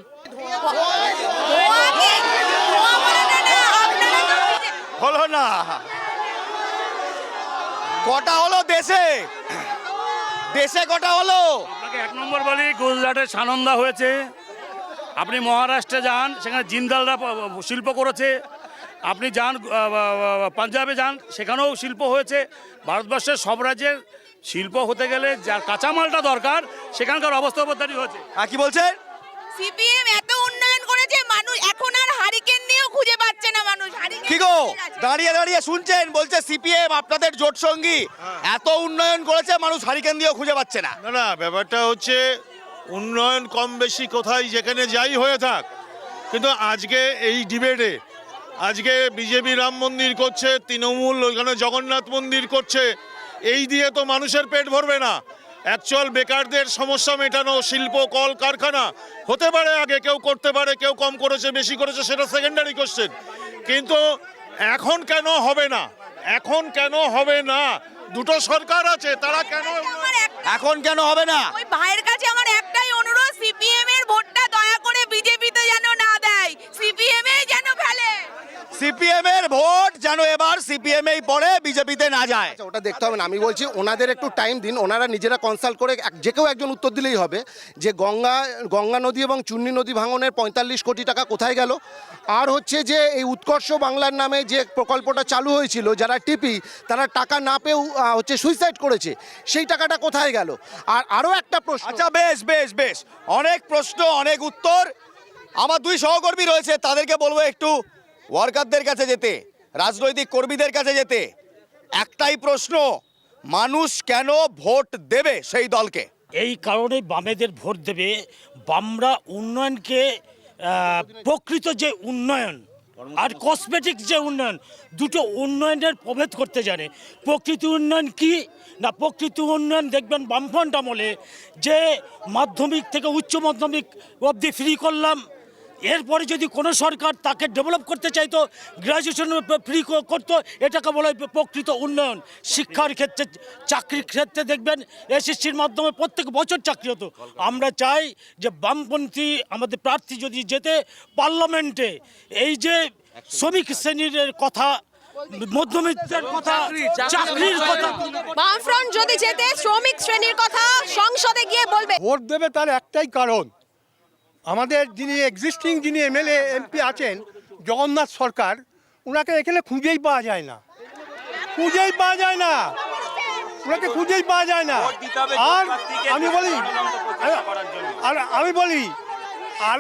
হলো না, কটা হলো দেশে কটা হলো? আপনাকে 1 নম্বর বলি, গুজরাটে সানন্দা হয়েছে, আপনি মহারাষ্ট্রে যান সেখানে জিন্দালরা শিল্প করেছে, আপনি যান পাঞ্জাবে যান সেখানেও শিল্প হয়েছে। ভারতবর্ষের সব রাজ্যের শিল্প হতে গেলে যার কাঁচামালটা দরকার সেখানকার অবস্থা অবদারি হয়েছে। কি বলছেন? সিপিএম এত উন্নয়ন করেছে, মানুষ এখন আর হারিকেন নিয়েও খুঁজে পাচ্ছে না। মানুষ কি গো দাঁড়িয়ে শুনছেন, বলছে সিপিএম আপনাদের জোট সঙ্গী, এত উন্নয়ন করেছে মানুষ হারিকেন দিয়েও খুঁজে পাচ্ছে না। না না, ব্যাপারটা হচ্ছে উন্নয়ন কম বেশি কোথায় যেখানে যাই হয়ে থাক, কিন্তু আজকে এই ডিবেটে আজকে বিজেপি রাম মন্দির করছে, তৃণমূল ওইখানে জগন্নাথ মন্দির করছে, এই দিয়ে তো মানুষের পেট ভরবে না। অ্যাকচুয়াল বেকারদের সমস্যা মেটানো, শিল্প কল কারখানা হতে পারে, আগে কেউ করতে পারে, কেউ কম করেছে বেশি করেছে সেটা সেকেন্ডারি কোশ্চেন, কিন্তু এখন কেন হবে না? এখন কেন হবে না? দুটো সরকার আছে, তারা কেন এখন কেন হবে না? ওই ভাইয়ের কাছে আমার একটাই অনুরোধ, সিপিএম এর ভোটটা দয়া করে বিজেপিতে যেন না দেয়, সিপিএম এ যেন ফেলে। সিপিএম এর ভোট যেন এবার সিপিএম এই পড়ে, বিজেপিতে না যায়। আচ্ছা, ওটা দেখতে হবে না। আমি বলছি ওনাদের একটু টাইম দিন, ওনারা নিজেরা কনসাল্ট করে যে কেউ একজন উত্তর দিলেই হবে যে গঙ্গা নদী এবং চুন্নি নদী ভাঙনের 45 কোটি টাকা কোথায় গেল, আর হচ্ছে যে এই উৎকর্ষ বাংলার নামে যে প্রকল্পটা চালু হয়েছিল, যারা টিপি তারা টাকা না পেয়েও হচ্ছে সুইসাইড করেছে, সেই টাকাটা কোথায় গেল। আর আরও একটা প্রশ্ন। আচ্ছা বেশ অনেক প্রশ্ন অনেক উত্তর। আমার 2 সহকর্মী রয়েছে, তাদেরকে বলবো একটু ওয়ার্কারদের কাছে যেতে, রাজনৈতিক কর্মীদের কাছে যেতে। একটাই প্রশ্ন, মানুষ কেন ভোট দেবে সেই দলকে? এই কারণে বামেদের ভোট দেবে। বামরা উন্নয়নকে প্রকৃত যে উন্নয়ন আর কসমেটিক যে উন্নয়ন, দুটো উন্নয়নের প্রভেদ করতে জানে। প্রকৃত উন্নয়ন কি না, প্রকৃত উন্নয়ন দেখবেন বামফ্রন্ট আমলে যে মাধ্যমিক থেকে উচ্চ মাধ্যমিক অবধি ফ্রি করলাম, এরপরে যদি কোনো সরকার তাকে ডেভেলপ করতে চাইতো গ্র্যাজুয়েশন ফ্রি করতো, এটাকে বলা হয় প্রকৃত উন্নয়ন। শিক্ষার ক্ষেত্রে, চাকরির ক্ষেত্রে দেখবেন এসএসসির মাধ্যমে প্রত্যেক বছর চাকরি হতো। আমরা চাই যে বামপন্থী আমাদের প্রার্থী যদি যেতে পার্লামেন্টে, এই যে শ্রমিক শ্রেণীর কথা, মধ্যবিত্তের কথা, চাকরির কথা, বামফ্রন্ট যদি যেতে শ্রমিক শ্রেণীর কথা সংসদে গিয়ে বলবে। ভোট দেবে তার একটাই কারণ, আমাদের যিনি এক্সিস্টিং যিনি এমএলএ এমপি আছেন জগন্নাথ সরকার, ওনাকে এখানে খুঁজেই পাওয়া যায় না, ওনাকে খুঁজেই পাওয়া যায় না। আর আমি বলি আর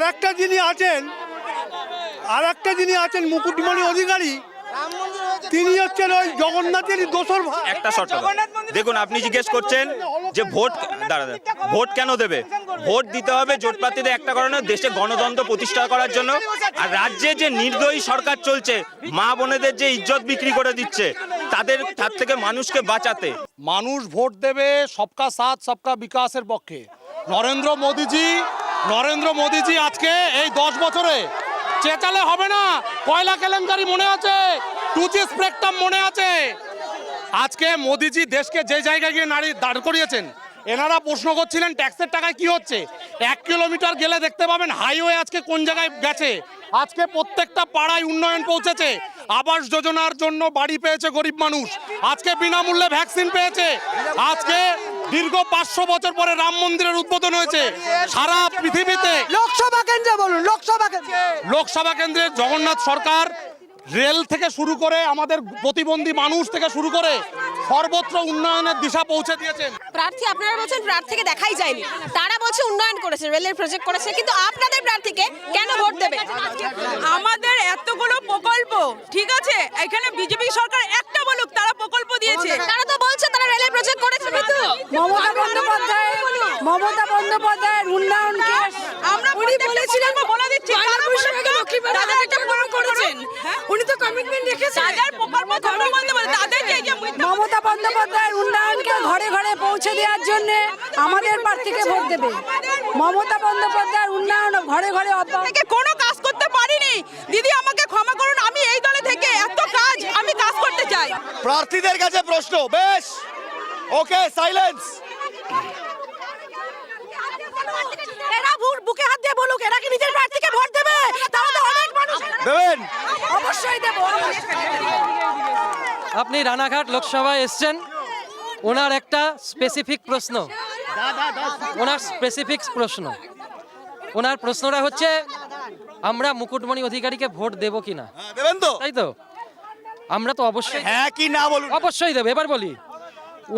একটা যিনি আছেন মুকুটমণি অধিকারী, তিনি হচ্ছেন ওই জগন্নাথের দোসর ভাই। একটা শর্ত দেখুন, আপনি জিজ্ঞেস করছেন যে ভোট কেন দেবে? ভোট দিতে হবে জোট প্রার্থীদের একটা কারণে, দেশে গণতন্ত্র প্রতিষ্ঠা করার জন্য, আর রাজ্যে যে নির্দয়ী সরকার চলছে, মা বোনেদের যে ইজ্জত বিক্রি করে দিচ্ছে, তাদের হাত থেকে মানুষকে বাঁচাতে। মানুষ ভোট দেবে সবকা সাথ সবকা বিকাশের পক্ষে। নরেন্দ্র মোদিজি আজকে এই 10 বছরে চেঁচালে হবে না। কয়লা কেলেঙ্কারি মনে আছে, 2G স্পেকট্রাম মনে আছে। আজকে মোদিজি দেশকে যে জায়গায় গিয়ে দাঁড় করিয়েছেন, এনারা প্রশ্ন করছিলেন ট্যাক্সের টাকায় কি হচ্ছে। 1 কিলোমিটার গেলে দেখতে পাবেন হাইওয়ে আজকে কোন জায়গায় গেছে। আজকে প্রত্যেকটা পাড়ায় উন্নয়ন পৌঁছেছে। আবাস যোজনার জন্য বাড়ি পেয়েছে গরিব মানুষ, আজকে বিনামূল্যে ভ্যাকসিন পেয়েছে। আজকে দীর্ঘ 500 বছর পরে রাম মন্দিরের উদ্বোধন হয়েছে সারা পৃথিবীতে। লোকসভা কেন্দ্রে বলুন, লোকসভা কেন্দ্রে জগন্নাথ সরকার রেল থেকে শুরু করে আমাদের প্রতিবন্ধী মানুষ থেকে শুরু করে সর্বত্র উন্নয়নের দিশা পৌঁছে দিয়েছেন। প্রার্থী আপনারা বলছেন প্রার্থীকে দেখাই যায়নি, তারা বলছে উন্নয়ন করেছে, রেলের প্রজেক্ট করেছে, কিন্তু আপনাদের প্রার্থীকে কেন ভোট দেবে? আমাদের এতগুলো প্রকল্প, ঠিক আছে, এখানে বিজেপি সরকার একটা বলুক তারা প্রকল্প দিয়েছে। তারা তো বলছে তারা রেলের প্রজেক্ট করেছে, কিন্তু মমতা বন্দ্যোপাধ্যায়ের উন্নয়নকে আমরা উনি বলেছিলেন, বলে দিচ্ছি তাদের একটা প্রকল্প করেছেন, উনি তো কমিটমেন্ট রেখেছেন। তাদের প্রকল্প ধর্ম বলতে বলে তাদেরকে এই যে মমতা বন্দ্যোপাধ্যায়ের উন্নয়নকে ঘরে ঘরে পৌঁছে দেওয়ার জন্য আমাদের প্রার্থীকে ভোট দেবে। মমতা বন্দ্যোপাধ্যায়ের উন্নয়ন ঘরে ঘরে থেকে কোনো কাজ করতে পারিনি। দিদি আমাকে ক্ষমা করুন, আমি এই দলে থেকে এত কাজ আমি কাজ করতে চাই। প্রার্থীদের কাছে প্রশ্ন, বেশ, ওকে, সাইলেন্স। এরা বুকে হাত দিয়ে বলুক এরা কি নিজের প্রার্থীকে ভোট দেবে? তাহলে তো অনেক মানুষ দেবেন। অবশ্যই দেব। আপনি রানাঘাট লোকসভায় এসছেন, ওনার একটা স্পেসিফিক প্রশ্ন, ওনার প্রশ্নটা হচ্ছে আমরা মুকুটমণি অধিকারীকে ভোট দেব কিনা, দেবেন তো? তাই তো? আমরা তো অবশ্যই হ্যাঁ কি না বলুন। অবশ্যই দেবে। এবার বলি,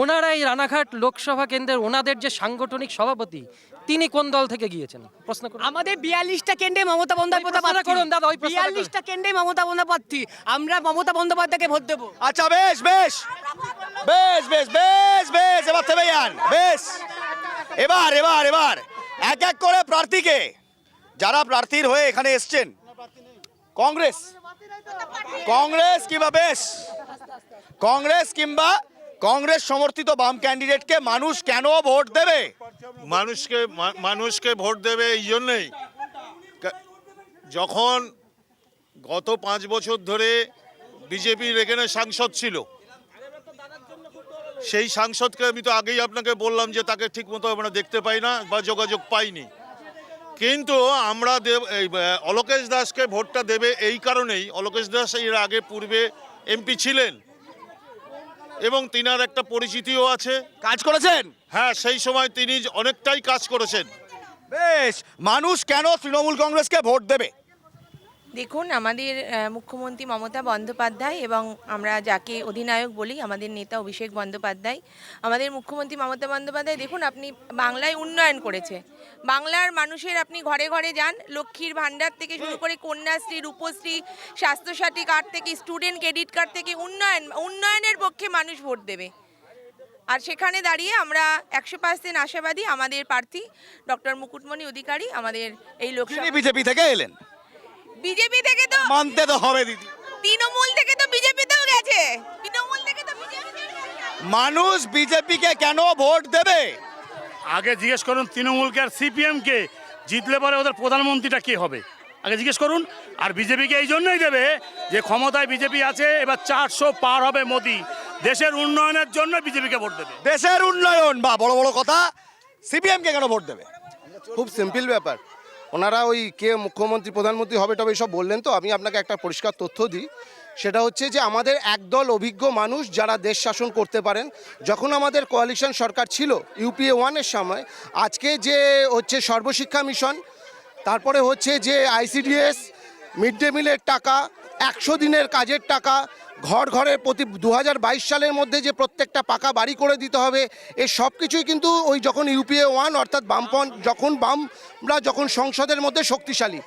ওনারা এই রানাঘাট লোকসভা কেন্দ্রের ওনাদের যে সাংগঠনিক সভাপতি, তিনি কোন দল থেকে গিয়েছেন? প্রশ্ন করুন। আমাদের 42টা কেন্দ্রে মমতা বন্দ্যোপাধ্যায় করুন দাদা, ওই প্রশ্নটা করুন। 42টা কেন্দ্রে মমতা বন্দ্যোপাধ্যায়, আমরা মমতা বন্দ্যোপাধ্যায়কে ভোট দেব। আচ্ছা, বেশ বেশ বেশ বেশ বেশ বেশ, এবার থেমে যান, বেশ। এবার এবার এবার এক এক করে প্রার্থীকে, যারা প্রার্থীর হয়ে এখানে এসছেন, কংগ্রেস কিংবা বেশ কংগ্রেস সমর্থিত বাম ক্যান্ডিডেটকে মানুষ কেন ভোট দেবে? মানুষকে ভোট দেবে এই জন্যেই, যখন গত 5 বছর ধরে বিজেপির এখানে সাংসদ ছিল, সেই সাংসদকে আমি তো আগেই আপনাকে বললাম যে তাকে ঠিকমতো আমরা দেখতে পাই না বা যোগাযোগ পাইনি, কিন্তু আমরা অলোকেশ দাসকে ভোটটা দেবে এই কারণেই। অলোকেশ দাস এর আগে পূর্বে এমপি ছিলেন এবং তিনার একটা পরিচিতিও আছে। কাজ করেছেন? হ্যাঁ, সেই সময় তিনি অনেকটাই কাজ করেছেন। বেশ, মানুষ কেন তৃণমূল কংগ্রেসকে ভোট দেবে? দেখুন, আমাদের মুখ্যমন্ত্রী মমতা বন্দ্যোপাধ্যায় এবং আমরা যাকে অধিনায়ক বলি, আমাদের নেতা অভিষেক বন্দ্যোপাধ্যায়, আমাদের মুখ্যমন্ত্রী মমতা বন্দ্যোপাধ্যায়, দেখুন আপনি বাংলায় উন্নয়ন করেছে। বাংলার মানুষের আপনি ঘরে ঘরে যান, লক্ষ্মীর ভাণ্ডার থেকে শুরু করে কন্যাশ্রী, রূপশ্রী, স্বাস্থ্যসাথী কার্ড থেকে স্টুডেন্ট ক্রেডিট কার্ড থেকে উন্নয়নের পক্ষে মানুষ ভোট দেবে। আর সেখানে দাঁড়িয়ে আমরা 100% আশাবাদী আমাদের প্রার্থী ডক্টর মুকুটমণি অধিকারী আমাদের এই লোকসভা। বিজেপি থেকে এলেন? বিজেপি থেকে তো মানতে তো হবে দিদি। তৃণমূল থেকে তো বিজেপিতেও গেছে, তৃণমূল থেকে তো বিজেপি। মানুষ বিজেপিকে কেন ভোট দেবে? আগে জিজ্ঞেস করুন তৃণমূলকে আর সিপিএমকে, জিতলে পরে ওদের প্রধানমন্ত্রীটা কে হবে আগে জিজ্ঞেস করুন। আর বিজেপিকে এই জন্যই দেবে যে ক্ষমতায় বিজেপি আছে, এবার 400 পার হবে মোদি, দেশের উন্নয়নের জন্য বিজেপিকে ভোট দেবে। দেশের উন্নয়ন বা বড় বড় কথা, সিপিএমকে কেন ভোট দেবে? খুব সিম্পল ব্যাপার। ওনারা ওই কে মুখ্যমন্ত্রী প্রধানমন্ত্রী হবে তবে সব বললেন, তো আমি আপনাকে একটা পরিষ্কার তথ্য দিই। সেটা হচ্ছে যে আমাদের একদল অভিজ্ঞ মানুষ যারা দেশ শাসন করতে পারেন, যখন আমাদের কোয়ালিশন সরকার ছিল ইউপিএ 1-এর সময়, আজকে যে হচ্ছে সর্বশিক্ষা মিশন, তারপরে হচ্ছে যে আইসিডিএস, মিড ডে মিলের টাকা, 100 দিনের কাজের টাকা, ঘর ঘরে প্রতি 2022 সালের মধ্যে যে প্রত্যেকটা পাকা বাড়ি করে দিতে হবে, এই সব কিছুই কিন্তু ওই যখন ইউপিএ 1 অর্থাৎ বামরা যখন সংসদের মধ্যে শক্তিশালী,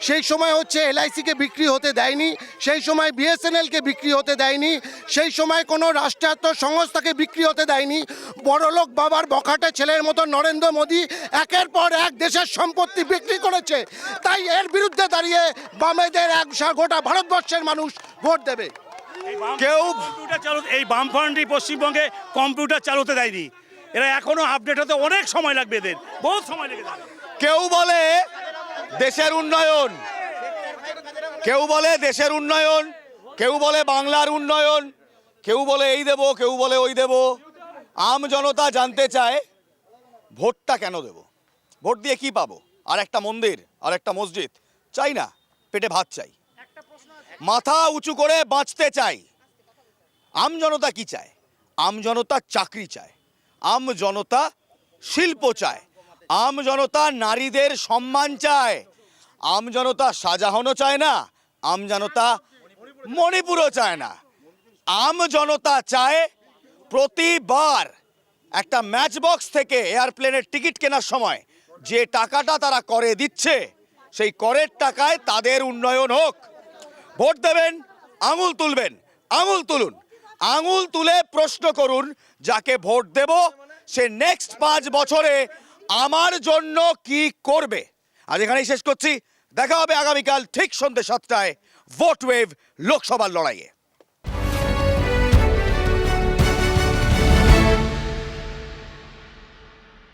সেই সময় হচ্ছে এলআইসিকে বিক্রি হতে দেয়নি, সেই সময় বিএসএনএলকে বিক্রি হতে দেয়নি, সেই সময় কোনো রাষ্ট্রায়ত্ত সংস্থাকে বিক্রি হতে দেয়নি। বড়লোক বাবার বখাটে ছেলের মতো নরেন্দ্র মোদী একের পর এক দেশের সম্পত্তি বিক্রি করেছে। তাই এর বিরুদ্ধে দাঁড়িয়ে বামেদের গোটা ভারতবর্ষের মানুষ ভোট দেবে। কেউ কম্পিউটার চালু, এই বামফ্রন্টই পশ্চিমবঙ্গে কম্পিউটার চালাতে দেয়নি, এরা এখনো আপডেট হতে অনেক সময় লাগবে, এদের বহুত সময় লেগে যাবে। কেউ বলে দেশের উন্নয়ন, কেউ বলে দেশের উন্নয়ন, কেউ বলে বাংলার উন্নয়ন, কেউ বলে এই দেব, কেউ বলে ওই দেব। আম জনতা জানতে চায় ভোটটা কেন দেব, ভোট দিয়ে কি পাবো? আর একটা মন্দির, আর একটা মসজিদ চাই না, পেটে ভাত চাই, মাথা উঁচু করে বাঁচতে চাই। আম জনতা কি চায়? আম জনতা চাকরি চায়, আম জনতা শিল্প চায়, আম জনতা নারীদের সম্মান চায়, আম জনতা শাহজাহানও চায় না, আম জনতা মণিপুরও চায় না। আম জনতা চায় প্রতিবার একটা ম্যাচ বক্স থেকে এয়ারপ্লেনের টিকিট কেনার সময় যে টাকাটা তারা করে দিচ্ছে সেই করের টাকায় তাদের উন্নয়ন হোক। ভোট দেবেন, আঙুল তুলবেন, আঙুল তুলুন, আঙুল তুলে প্রশ্ন করুন যাকে ভোট দেব সে নেক্সট 5 বছরে আমার জন্য কি করবে। আজ এখানেই শেষ করছি, দেখা হবে আগামীকাল ঠিক সন্ধ্যে 7টায় ভোট ওয়েভ লোকসভার লড়াইয়ে।